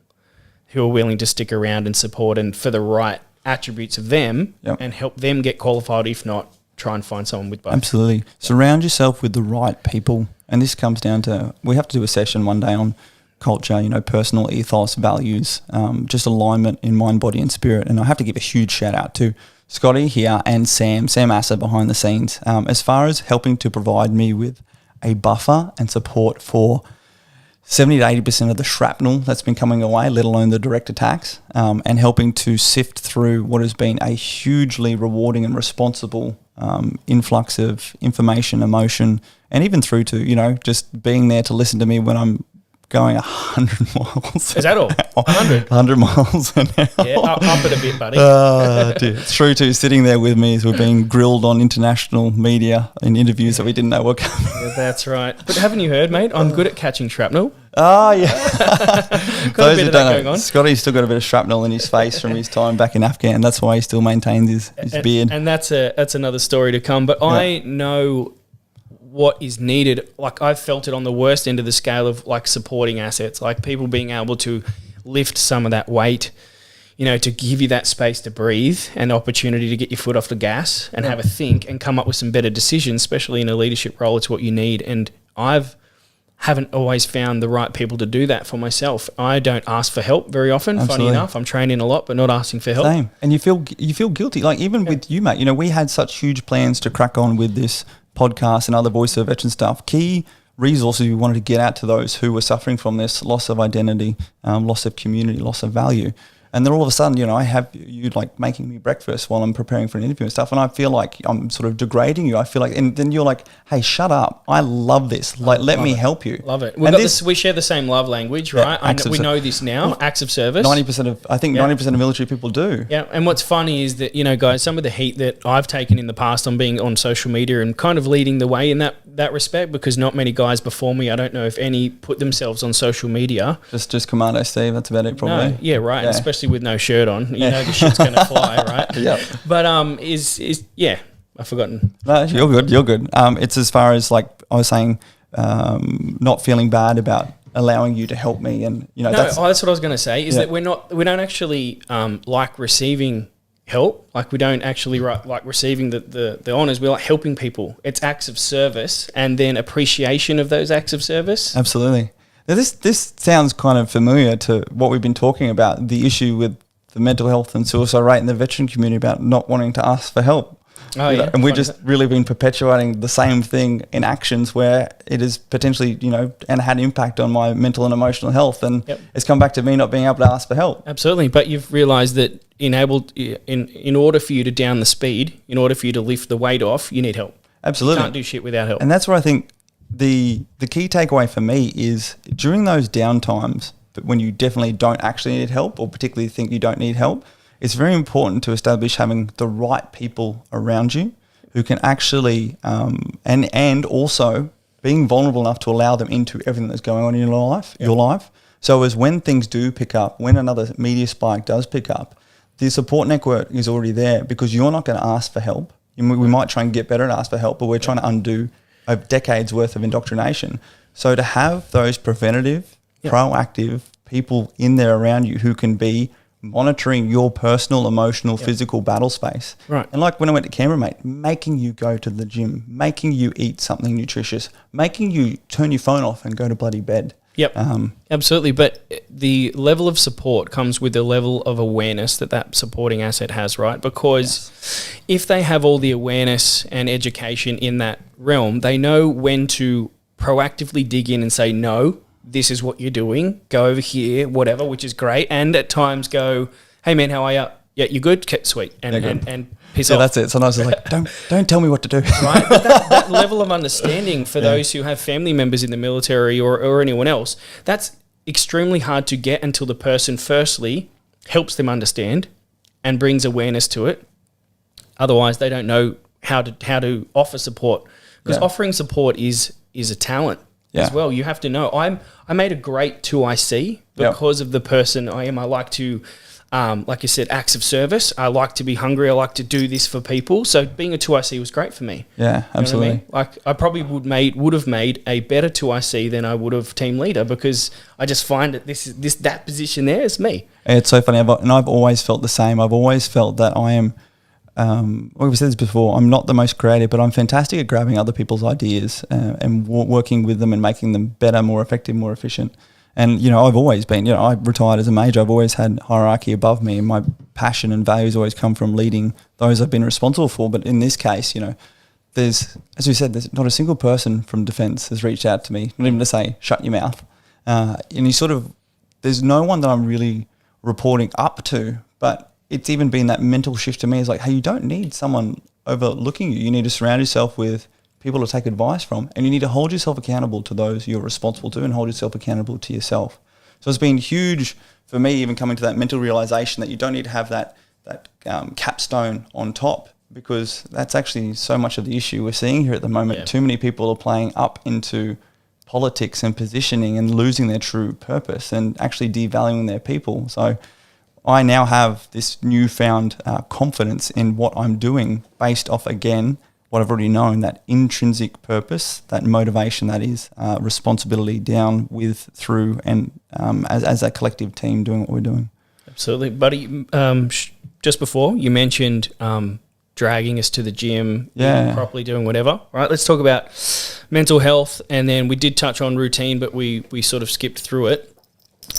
B: who are willing to stick around and support and for the right attributes of them and help them get qualified. If not, try and find someone with both.
A: Absolutely. Surround yourself with the right people. And this comes down to, we have to do a session one day on culture, personal ethos, values, just alignment in mind, body and spirit. And I have to give a huge shout out to Scotty here and Sam Assa behind the scenes, as far as helping to provide me with a buffer and support for 70 to 80% of the shrapnel that's been coming away, let alone the direct attacks, and helping to sift through what has been a hugely rewarding and responsible influx of information, emotion, and even through to, just being there to listen to me when I'm going 100 miles.
B: Is that all? 100?
A: 100 miles an hour.
B: Yeah, up it a bit, buddy.
A: Dear. Through to sitting there with me as we're being grilled on international media in interviews that we didn't know were coming.
B: Yeah, that's right. But haven't you heard, mate? I'm good at catching shrapnel.
A: Oh, yeah.
B: Got a bit of that going on.
A: Scotty's still got a bit of shrapnel in his face from his time back in Afghan. That's why he still maintains his beard.
B: And that's another story to come. But I know what is needed. Like, I've felt it on the worst end of the scale of like supporting assets, like people being able to lift some of that weight, you know, to give you that space to breathe and the opportunity to get your foot off the gas and have a think and come up with some better decisions, especially in a leadership role. It's what you need. And haven't always found the right people to do that for myself. I don't ask for help very often.
A: Absolutely.
B: Funny enough, I'm training a lot, but not asking for help.
A: Same. And you feel guilty. Like even with you, mate, you know, we had such huge plans to crack on with this podcast and other voice of veteran stuff. Key resources we wanted to get out to those who were suffering from this loss of identity, loss of community, loss of value. And then all of a sudden, you know, I have you like making me breakfast while I'm preparing for an interview and stuff. And I feel like I'm sort of degrading you. I feel like, and then you're like, hey, shut up. I love this. Like, let me help you.
B: Love it. We share the same love language, right? We know this now. Acts of service.
A: 90% of military people do.
B: Yeah. And what's funny is that, you know, guys, some of the heat that I've taken in the past on being on social media and kind of leading the way in that respect, because not many guys before me, I don't know if any, put themselves on social media.
A: Just Commando Steve. That's about it, probably.
B: No, yeah, right. Yeah. Especially with no shirt on, you know the shit's going to fly, right?
A: Yeah.
B: But I've forgotten.
A: No, you're good. It's as far as like I was saying, not feeling bad about allowing you to help me, and you know
B: that's what I was going to say. Is that we don't actually like receiving help. Like we don't actually like receiving the honors. We like helping people. It's acts of service and then appreciation of those acts of service.
A: Absolutely. Now this sounds kind of familiar to what we've been talking about, the issue with the mental health and suicide rate in the veteran community about not wanting to ask for help.
B: Oh, yeah.
A: And we've just really been perpetuating the same thing in actions where it is potentially, you know, and had impact on my mental and emotional health. And it's come back to me not being able to ask for help.
B: Absolutely. But you've realised that in order for you to down the speed, in order for you to lift the weight off, you need help.
A: Absolutely.
B: You can't do shit without help.
A: And that's where I think the key takeaway for me is during those down times, when you definitely don't actually need help or particularly think you don't need help, it's very important to establish having the right people around you who can actually, and also being vulnerable enough to allow them into everything that's going on in your life. So as when things do pick up, when another media spike does pick up, the support network is already there because you're not going to ask for help. We might try and get better and ask for help, but we're trying to undo a decade's worth of indoctrination. So to have those preventative, proactive people in there around you who can be monitoring your personal, emotional, physical battle space.
B: Right.
A: And like when I went to Canberra, mate, making you go to the gym, making you eat something nutritious, making you turn your phone off and go to bloody bed.
B: Yep, absolutely. But the level of support comes with the level of awareness that supporting asset has, right? Because if they have all the awareness and education in that realm, they know when to proactively dig in and say, no, this is what you're doing, go over here, whatever, which is great. And at times go, hey man, how are you? Yeah, you're good? Sweet. And piss off.
A: That's it. Sometimes it's like, don't tell me what to do.
B: Right? But that level of understanding for those who have family members in the military or anyone else, that's extremely hard to get until the person firstly helps them understand and brings awareness to it. Otherwise, they don't know how to offer support. Because offering support is a talent. As well. You have to know. I made a great 2IC because of the person I am. I like to, like you said, acts of service. I like to be hungry. I like to do this for people. So being a 2IC was great for me.
A: Yeah, absolutely.
B: You know what I mean? Like I probably would have made a better 2IC than I would have team leader because I just find that that position there is me.
A: It's so funny. I've always felt the same. I've always felt that I am. We've said this before, I'm not the most creative, but I'm fantastic at grabbing other people's ideas and working with them and making them better, more effective, more efficient. And, you know, I've always been, you know, I retired as a major. I've always had hierarchy above me and my passion and values always come from leading those I've been responsible for. But in this case, you know, there's, as we said, there's not a single person from Defence has reached out to me, not even to say, shut your mouth. And you sort of, there's no one that I'm really reporting up to, but it's even been that mental shift to me is like, hey, you don't need someone overlooking you. You need to surround yourself with people to take advice from, and you need to hold yourself accountable to those you're responsible to and hold yourself accountable to yourself. So it's been huge for me, even coming to that mental realization that you don't need to have that capstone on top, because that's actually so much of the issue we're seeing here at the moment.
B: Yeah.
A: Too many people are playing up into politics and positioning and losing their true purpose and actually devaluing their people. So I now have this newfound confidence in what I'm doing based off, again, what I've already known, that intrinsic purpose, that motivation, that is responsibility down with, through, and as a collective team doing what we're doing.
B: Absolutely. Buddy, just before, you mentioned dragging us to the gym, eating properly, doing whatever. Right, let's talk about mental health, and then we did touch on routine, but we sort of skipped through it.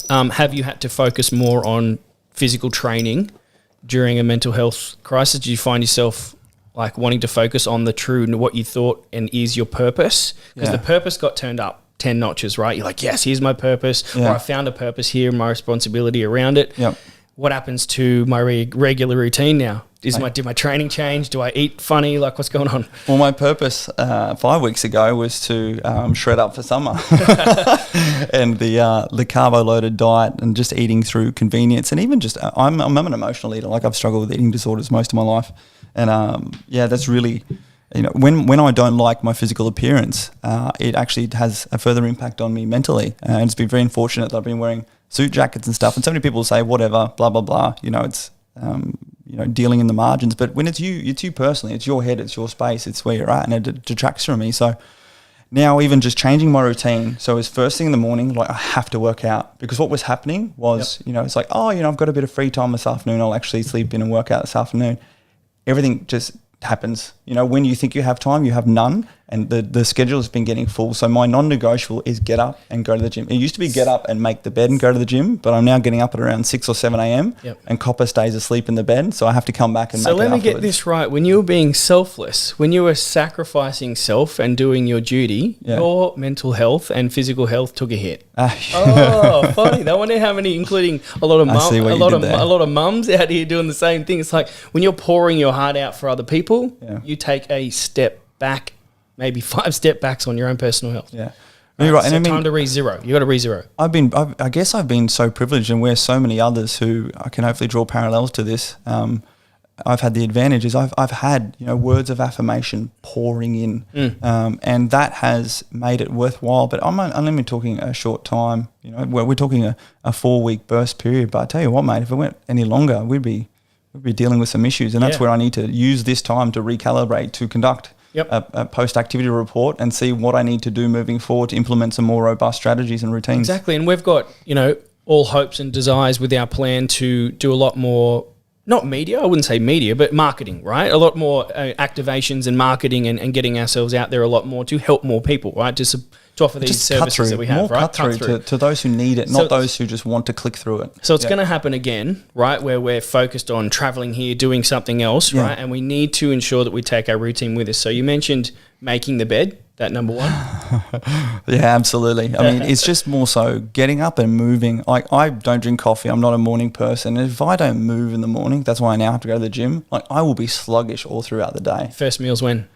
B: Have you had to focus more on physical training during a mental health crisis? Do you find yourself like wanting to focus on the true, what you thought and is your purpose? Because the purpose got turned up 10 notches, right? You're like, yes, here's my purpose, or I found a purpose here, my responsibility around it.
A: Yep.
B: What happens to my regular routine now? Did my training change? Do I eat funny? Like, what's going on?
A: Well, my purpose 5 weeks ago was to shred up for summer, and the carbo-loaded diet and just eating through convenience, and even just I'm an emotional eater. Like, I've struggled with eating disorders most of my life, and that's really, when I don't like my physical appearance, it actually has a further impact on me mentally, and it's been very unfortunate that I've been wearing suit jackets and stuff, and so many people say whatever, blah blah blah. It's dealing in the margins, but when it's you personally, it's your head, it's your space, it's where you're at, and it detracts from me. So now, even just changing my routine, so it's first thing in the morning, like I have to work out, because what was happening was, it's like, I've got a bit of free time this afternoon, I'll actually sleep in and work out this afternoon. Everything just happens. When you think you have time, you have none, and the schedule has been getting full. So my non-negotiable is get up and go to the gym. It used to be get up and make the bed and go to the gym, but I'm now getting up at around 6 or 7 a.m. and Copper stays asleep in the bed, so I have to come back and make it
B: So let me
A: afterwards.
B: get this right. When you were being selfless, when you were sacrificing self and doing your duty, your mental health and physical health took a hit. Oh, funny. I wonder how many, including a lot of mums out here doing the same thing. It's like when you're pouring your heart out for other people, you take a step back, maybe 5 step backs on your own personal health.
A: Yeah.
B: Right, right. So time to re-zero. You got to re-zero.
A: I guess I've been so privileged, and we're so many others who I can hopefully draw parallels to this. I've had the advantages. I've had words of affirmation pouring in, and that has made it worthwhile. But I'm only talking a short time. We're talking a 4-week burst period. But I tell you what, mate, if it went any longer, we'd be dealing with some issues, and that's where I need to use this time to recalibrate, to conduct a post-activity report and see what I need to do moving forward to implement some more robust strategies and routines.
B: Exactly, and we've got all hopes and desires with our plan to do a lot more, not media, I wouldn't say media, but marketing, right? A lot more activations and marketing and getting ourselves out there a lot more to help more people, right? To offer these services that we have,
A: more
B: right?
A: Cut through to those who need it, not those who just want to click through it.
B: So it's going to happen again, right? Where we're focused on traveling here, doing something else, right? And we need to ensure that we take our routine with us. So you mentioned making the bed, that number one.
A: Yeah, absolutely. I mean, it's just more so getting up and moving. Like, I don't drink coffee. I'm not a morning person. And if I don't move in the morning, that's why I now have to go to the gym. Like, I will be sluggish all throughout the day.
B: First meal's when?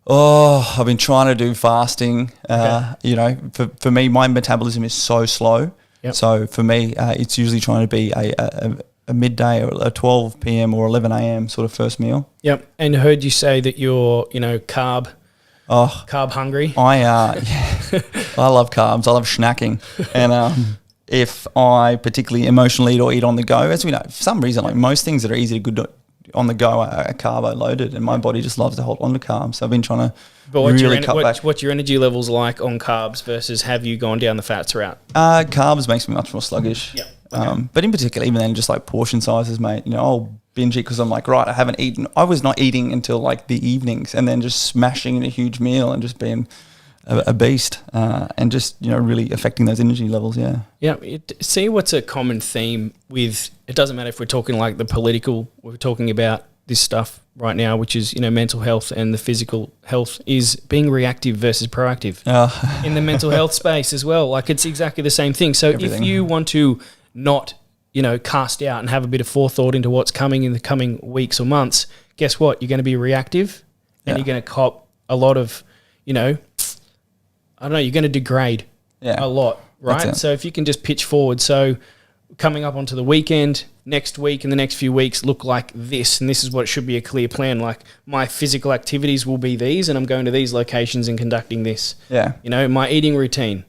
A: Oh, I've been trying to do fasting. For me, my metabolism is so slow. Yep. So for me, it's usually trying to be a midday or a 12 p.m. or 11 a.m. sort of first meal.
B: Yep. And I heard you say that you're, carb hungry.
A: I love carbs. I love snacking. And if I particularly emotionally eat or eat on the go, as we know, for some reason, like most things that are easy to good on the go are carbo loaded, and my body just loves to hold on to carbs. So I've been trying to cut back.
B: What's your energy levels like on carbs versus have you gone down the fats route?
A: Carbs makes me much more sluggish.
B: Yeah. Okay.
A: But in particular, even then, just like portion sizes, mate, I'll binge it because I'm like, right, I haven't eaten. I was not eating until like the evenings, and then just smashing in a huge meal and just being a beast, and just really affecting those energy levels.
B: See what's a common theme with, it doesn't matter if we're talking like the political, we're talking about this stuff right now, which is mental health and the physical health, is being reactive versus proactive in the mental health space as well. Like, it's exactly the same thing. So if you want to not cast out and have a bit of forethought into what's coming in the coming weeks or months, guess what, you're going to be reactive, and you're going to cop a lot of you know, I don't know, you're going to degrade a lot, right? So if you can just pitch forward. So coming up onto the weekend, next week and the next few weeks look like this, and this is what should be a clear plan. Like, my physical activities will be these, and I'm going to these locations and conducting this.
A: Yeah.
B: You know, my eating routine,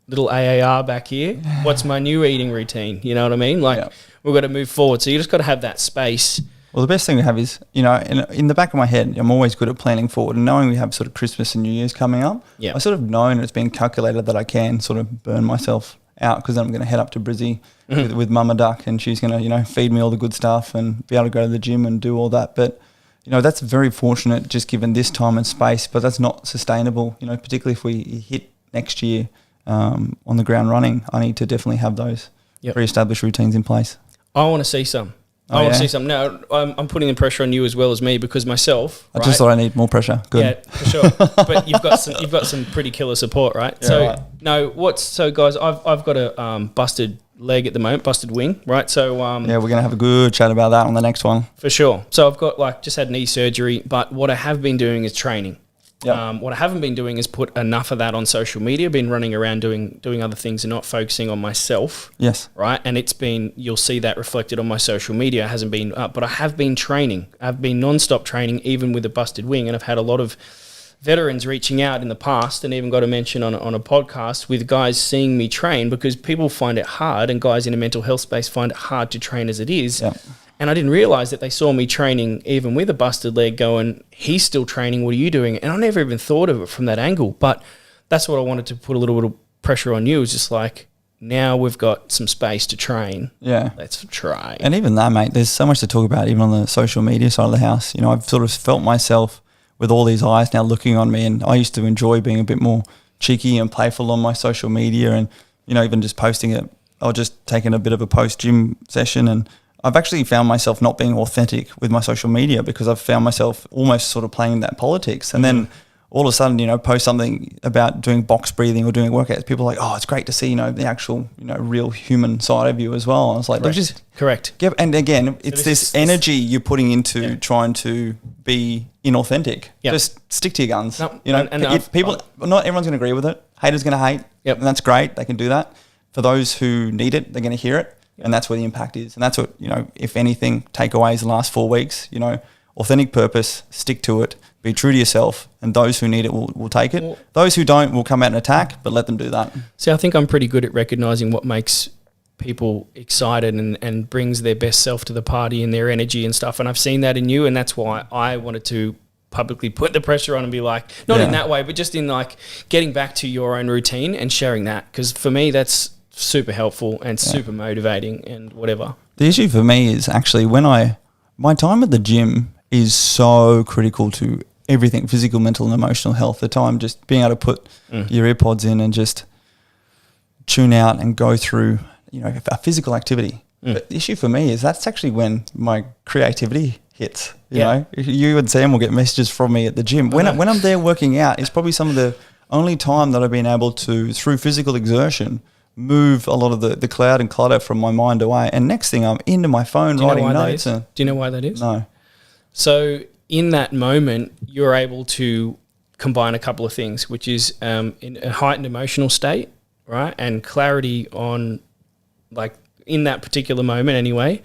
B: little AAR back here. What's my new eating routine? You know what I mean? Like, we've got to move forward. So you just got to have that space.
A: Well, the best thing to have is, you know, in the back of my head, I'm always good at planning forward, and knowing we have sort of Christmas and New Year's coming up, I sort of know, and it's been calculated that I can sort of burn myself out, because then I'm going to head up to Brizzy with Mama Duck, and she's going to, you know, feed me all the good stuff and be able to go to the gym and do all that. But, you know, that's very fortunate just given this time and space, but that's not sustainable, you know, particularly if we hit next year on the ground running. I need to definitely have those pre-established routines in place.
B: I want to see some. I want to see some. No, I'm putting the pressure on you as well as me, because myself.
A: I just thought I need more pressure. Good.
B: Yeah, for sure. But you've got some pretty killer support, right?
A: Yeah,
B: so
A: right.
B: So guys, I've got a busted leg at the moment, busted wing, right? So
A: yeah, we're gonna have a good chat about that on the next one
B: for sure. So I've got just had knee surgery, but what I have been doing is training. Yep. What I haven't been doing is put enough of that on social media. Been running around doing other things and not focusing on myself.
A: Yes.
B: Right. And you'll see that reflected on my social media. It hasn't been up, but I have been training. I've been non-stop training, even with a busted wing. And I've had a lot of veterans reaching out in the past, and even got a mention on a podcast with guys seeing me train, because people find it hard, and guys in a mental health space find it hard to train as it is.
A: Yep.
B: And I didn't realise that they saw me training even with a busted leg, going, he's still training, what are you doing? And I never even thought of it from that angle. But that's what I wanted to put a little bit of pressure on you, is just like, now we've got some space to train.
A: Yeah.
B: Let's try.
A: And even that, mate, there's so much to talk about even on the social media side of the house. You know, I've sort of felt myself with all these eyes now looking on me, and I used to enjoy being a bit more cheeky and playful on my social media, and, you know, even just posting it, or just taking a bit of a post-gym session, and I've actually found myself not being authentic with my social media, because I've found myself almost sort of playing that politics. And then all of a sudden, you know, post something about doing box breathing or doing workouts, people are like, oh, it's great to see, you know, the actual, you know, real human side of you as well. And I was like,
B: Correct.
A: And again, it's this energy you're putting into trying to be inauthentic. Yep. Just stick to your guns. No, you know, not everyone's going to agree with it. Haters going to hate.
B: Yep.
A: And that's great. They can do that. For those who need it, they're going to hear it. And that's where the impact is. And that's what, you know, if anything, takeaways the last 4 weeks, you know, authentic purpose, stick to it, be true to yourself, and those who need it will take it. Well, those who don't will come out and attack, but let them do that.
B: See, I think I'm pretty good at recognising what makes people excited and brings their best self to the party and their energy and stuff. And I've seen that in you, and that's why I wanted to publicly put the pressure on and be like, not in that way, but just in like getting back to your own routine and sharing that. Because for me, that's super helpful and super motivating and whatever.
A: The issue for me is actually my time at the gym is so critical to everything, physical, mental and emotional health. The time just being able to put your earpods in and just tune out and go through, you know, a physical activity. But the issue for me is that's actually when my creativity hits. You know, you and Sam will get messages from me at the gym. When I'm there working out, it's probably some of the only time that I've been able to, through physical exertion, move a lot of the cloud and clutter from my mind away. And next thing, I'm into my phone writing notes.
B: Do you know why that is?
A: No.
B: So in that moment, you're able to combine a couple of things, which is in a heightened emotional state, right? And clarity on, like, in that particular moment anyway,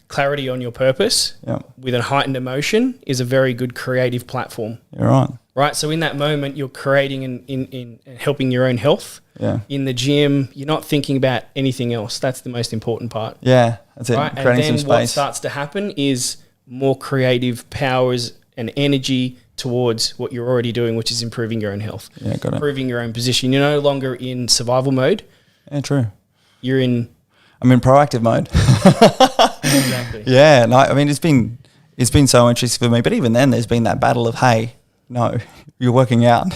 B: clarity on your purpose with a heightened emotion is a very good creative platform.
A: You're right.
B: Right, so in that moment, you're creating in helping your own health.
A: Yeah.
B: In the gym, you're not thinking about anything else. That's the most important part.
A: Yeah, that's it.
B: Right?
A: Creating
B: and then
A: some
B: what
A: space.
B: starts to happen is more creative powers and energy towards what you're already doing, which is improving your own health.
A: Yeah, got it.
B: Improving your own position. You're no longer in survival mode.
A: Yeah, true.
B: I'm
A: in proactive mode.
B: Exactly.
A: Yeah, no, I mean, it's been so interesting for me. But even then, there's been that battle of, hey, no, you're working out.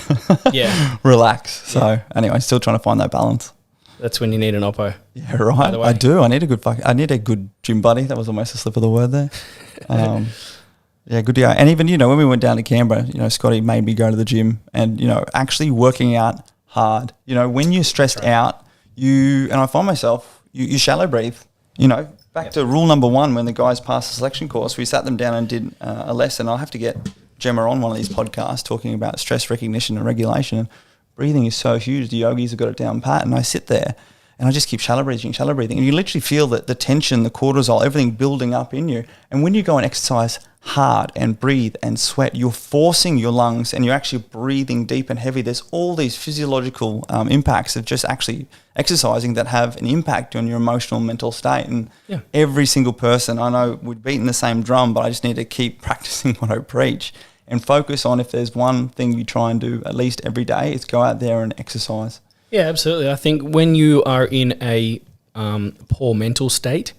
B: Yeah.
A: Relax. So anyway, still trying to find that balance.
B: That's when you need an oppo.
A: Yeah, right. I do. I need a good gym buddy. That was almost a slip of the word there. Yeah, good to go. And even, you know, when we went down to Canberra, you know, Scotty made me go to the gym and, you know, actually working out hard. You know, when you're stressed out, and I find myself, you shallow breathe, you know. Back to rule number 1, when the guys passed the selection course, we sat them down and did a lesson. I'll have to get Gemma on one of these podcasts talking about stress recognition and regulation. And breathing is so huge. The yogis have got it down pat. And I sit there and I just keep shallow breathing. And you literally feel that the tension, the cortisol, everything building up in you. And when you go and exercise hard and breathe and sweat, you're forcing your lungs and you're actually breathing deep and heavy. There's all these physiological impacts of just actually exercising that have an impact on your emotional and mental state. And every single person, I know we're beating the same drum, but I just need to keep practicing what I preach and focus on, if there's one thing you try and do at least every day, it's go out there and exercise.
B: Yeah, absolutely. I think when you are in a poor mental state,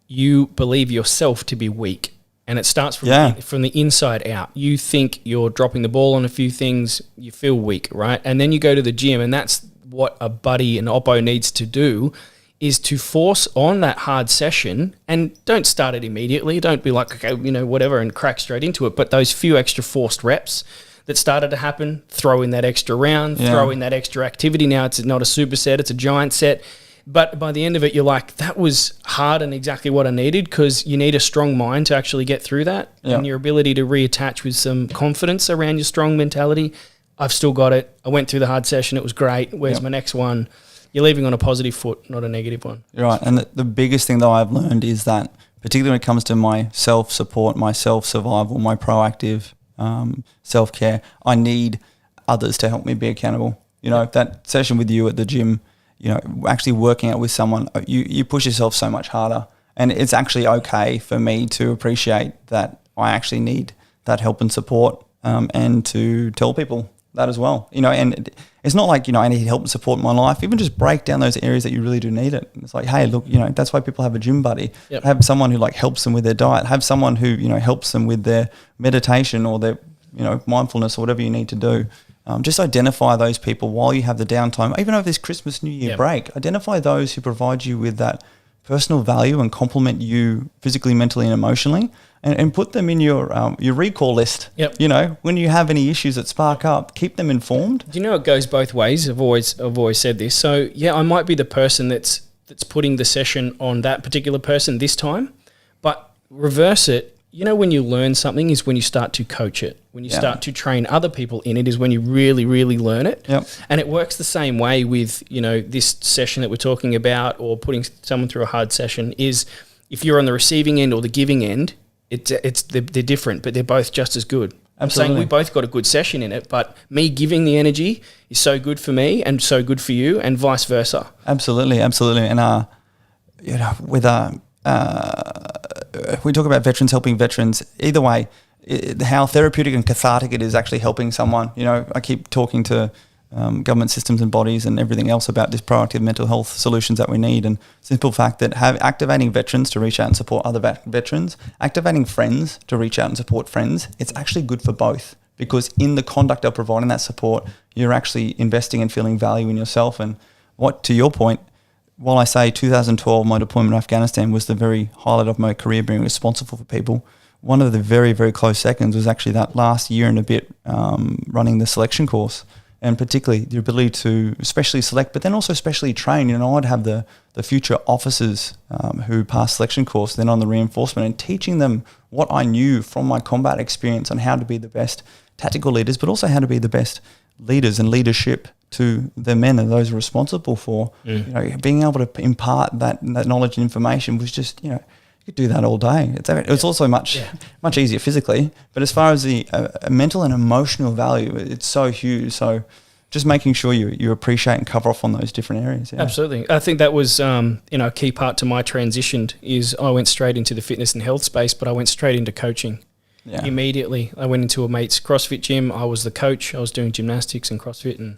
B: you believe yourself to be weak. And it starts from the inside out. You think you're dropping the ball on a few things, you feel weak, right? And then you go to the gym, and that's what a buddy, an oppo needs to do, is to force on that hard session. And don't start it immediately. Don't be like, okay, whatever, and crack straight into it. But those few extra forced reps that started to happen, throw in that extra round, throw in that extra activity. Now it's not a superset, it's a giant set. But by the end of it, you're like, that was hard and exactly what I needed, because you need a strong mind to actually get through that. And your ability to reattach with some confidence around your strong mentality. I've still got it. I went through the hard session. It was great. Where's my next one? You're leaving on a positive foot, not a negative one.
A: You're right. And the biggest thing that I've learned is that, particularly when it comes to my self-support, my self-survival, my proactive self-care, I need others to help me be accountable. That session with you at the gym, actually working out with someone, you push yourself so much harder. And it's actually okay for me to appreciate that I actually need that help and support, and to tell people that as well. And it's not like, I need help and support in my life. Even just break down those areas that you really do need it. It's like, hey, look, that's why people have a gym buddy. Have someone who helps them with their diet. Have someone who, helps them with their meditation or their, mindfulness or whatever you need to do. Just identify those people while you have the downtime, even over this Christmas, New Year break. Identify those who provide you with that personal value and complement you physically, mentally, and emotionally, and put them in your recall list. When you have any issues that spark up, keep them informed.
B: Do you know it goes both ways? I've always said this. So I might be the person that's putting the session on that particular person this time, but reverse it. When you learn something is when you start to coach it. When you start to train other people in it is when you really, really learn it. And it works the same way with, this session that we're talking about, or putting someone through a hard session, is if you're on the receiving end or the giving end, they're different, but they're both just as good. I'm saying we both got a good session in it, but me giving the energy is so good for me and so good for you, and vice versa.
A: Absolutely. And, with we talk about veterans helping veterans, either way, how therapeutic and cathartic it is actually helping someone. I keep talking to government systems and bodies and everything else about this proactive mental health solutions that we need, and simple fact that activating veterans to reach out and support other veterans, activating friends to reach out and support friends, it's actually good for both, because in the conduct of providing that support, you're actually investing and feeling value in yourself. And to your point, while I say 2012, my deployment in Afghanistan was the very highlight of my career, being responsible for people, one of the very, very close seconds was actually that last year and a bit running the selection course, and particularly the ability to especially select, but then also especially train. I'd have the future officers who passed selection course, then on the reinforcement, and teaching them what I knew from my combat experience on how to be the best tactical leaders, but also how to be the best leaders and leadership to the men and those responsible for, being able to impart that knowledge and information was just, you could do that all day. It was also much easier physically, but as far as the mental and emotional value, it's so huge. So just making sure you appreciate and cover off on those different areas. Yeah.
B: Absolutely. I think that was, a key part to my transition is I went straight into the fitness and health space, but I went straight into coaching. Immediately. I went into a mate's CrossFit gym. I was the coach. I was doing gymnastics and CrossFit and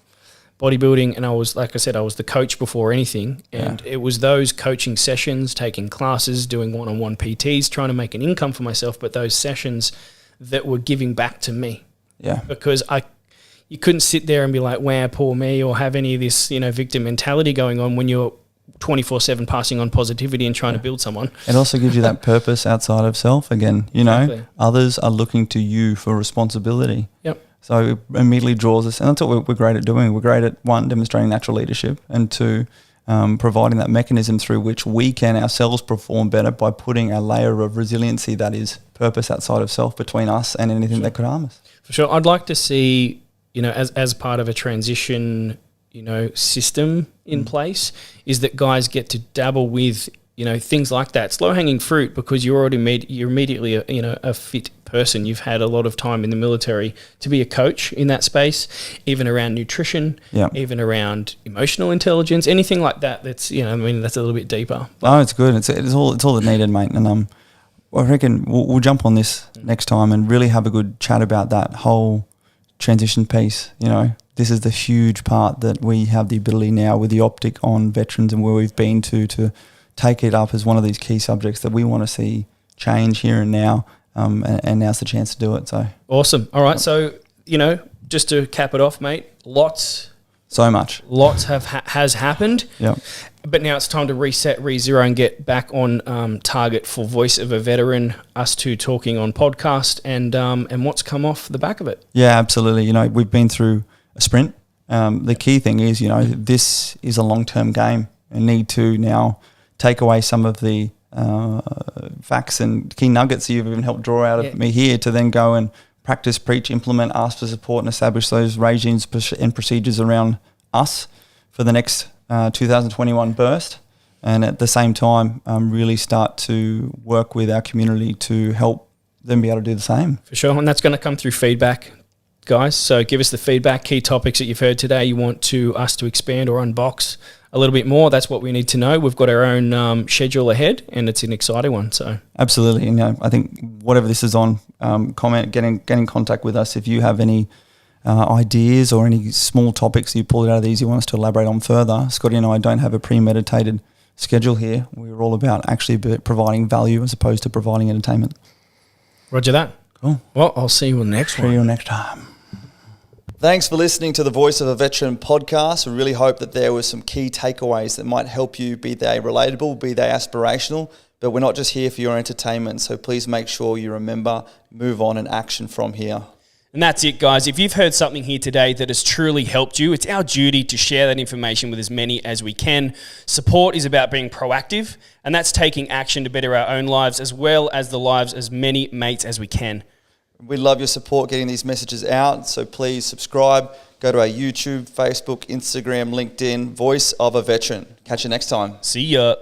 B: bodybuilding, and I was, like I said, I was the coach before anything. And it was those coaching sessions, taking classes, doing one-on-one PTs, trying to make an income for myself, but those sessions that were giving back to me. Because you couldn't sit there and be like, wow, poor me, or have any of this, victim mentality going on when you're 24/7 passing on positivity and trying to build someone.
A: It also gives you that purpose outside of self again. Others are looking to you for responsibility. So it immediately draws us, and that's what we're great at doing. We're great at, one, demonstrating natural leadership, and two, providing that mechanism through which we can ourselves perform better by putting a layer of resiliency that is purpose outside of self between us and anything that could harm us.
B: For sure. I'd like to see, as part of a transition, system in place, is that guys get to dabble with, things like that. It's low-hanging fruit because you're immediately a fit person. You've had a lot of time in the military to be a coach in that space, even around nutrition, even around emotional intelligence, anything like that. That's that's a little bit deeper.
A: Oh, it's good. It's all that needed, mate. And I reckon we'll jump on this next time and really have a good chat about that whole transition piece. This is the huge part that we have the ability now with the optic on veterans and where we've been to take it up as one of these key subjects that we want to see change here and now, and now's the chance to do it. So
B: awesome. All right, so just to cap it off, mate, lots has happened.
A: Yeah.
B: But now it's time to reset, re-zero, and get back on target for Voice of a Veteran, us two talking on podcast, and what's come off the back of it.
A: Yeah, absolutely. We've been through a sprint. The key thing is, this is a long-term game and need to now take away some of the facts and key nuggets that you've even helped draw out of me here to then go and practice, preach, implement, ask for support and establish those regimes and procedures around us for the next 2021 burst. And at the same time, really start to work with our community to help them be able to do the same.
B: For sure. And that's going to come through feedback, guys. So give us the feedback, key topics that you've heard today you want us to expand or unbox a little bit more. That's what we need to know. We've got our own schedule ahead, and it's an exciting one. So
A: absolutely. And I think whatever this is on, comment, get in contact with us if you have any ideas or any small topics you pulled out of these you want us to elaborate on further. Scotty and I don't have a premeditated schedule here. We're all about actually providing value as opposed to providing entertainment.
B: Roger that.
A: Cool.
B: Well, I'll see you on the next one.
A: See you next time. Thanks for listening to the Voice of a Veteran podcast. We really hope that there were some key takeaways that might help you, be they relatable, be they aspirational, but we're not just here for your entertainment. So please make sure you remember, move on and action from here.
B: And that's it, guys. If you've heard something here today that has truly helped you, it's our duty to share that information with as many as we can. Support is about being proactive, and that's taking action to better our own lives as well as the lives as many mates as we can.
A: We love your support getting these messages out, so please subscribe. Go to our YouTube, Facebook, Instagram, LinkedIn, Voice of a Veteran. Catch you next time.
B: See ya.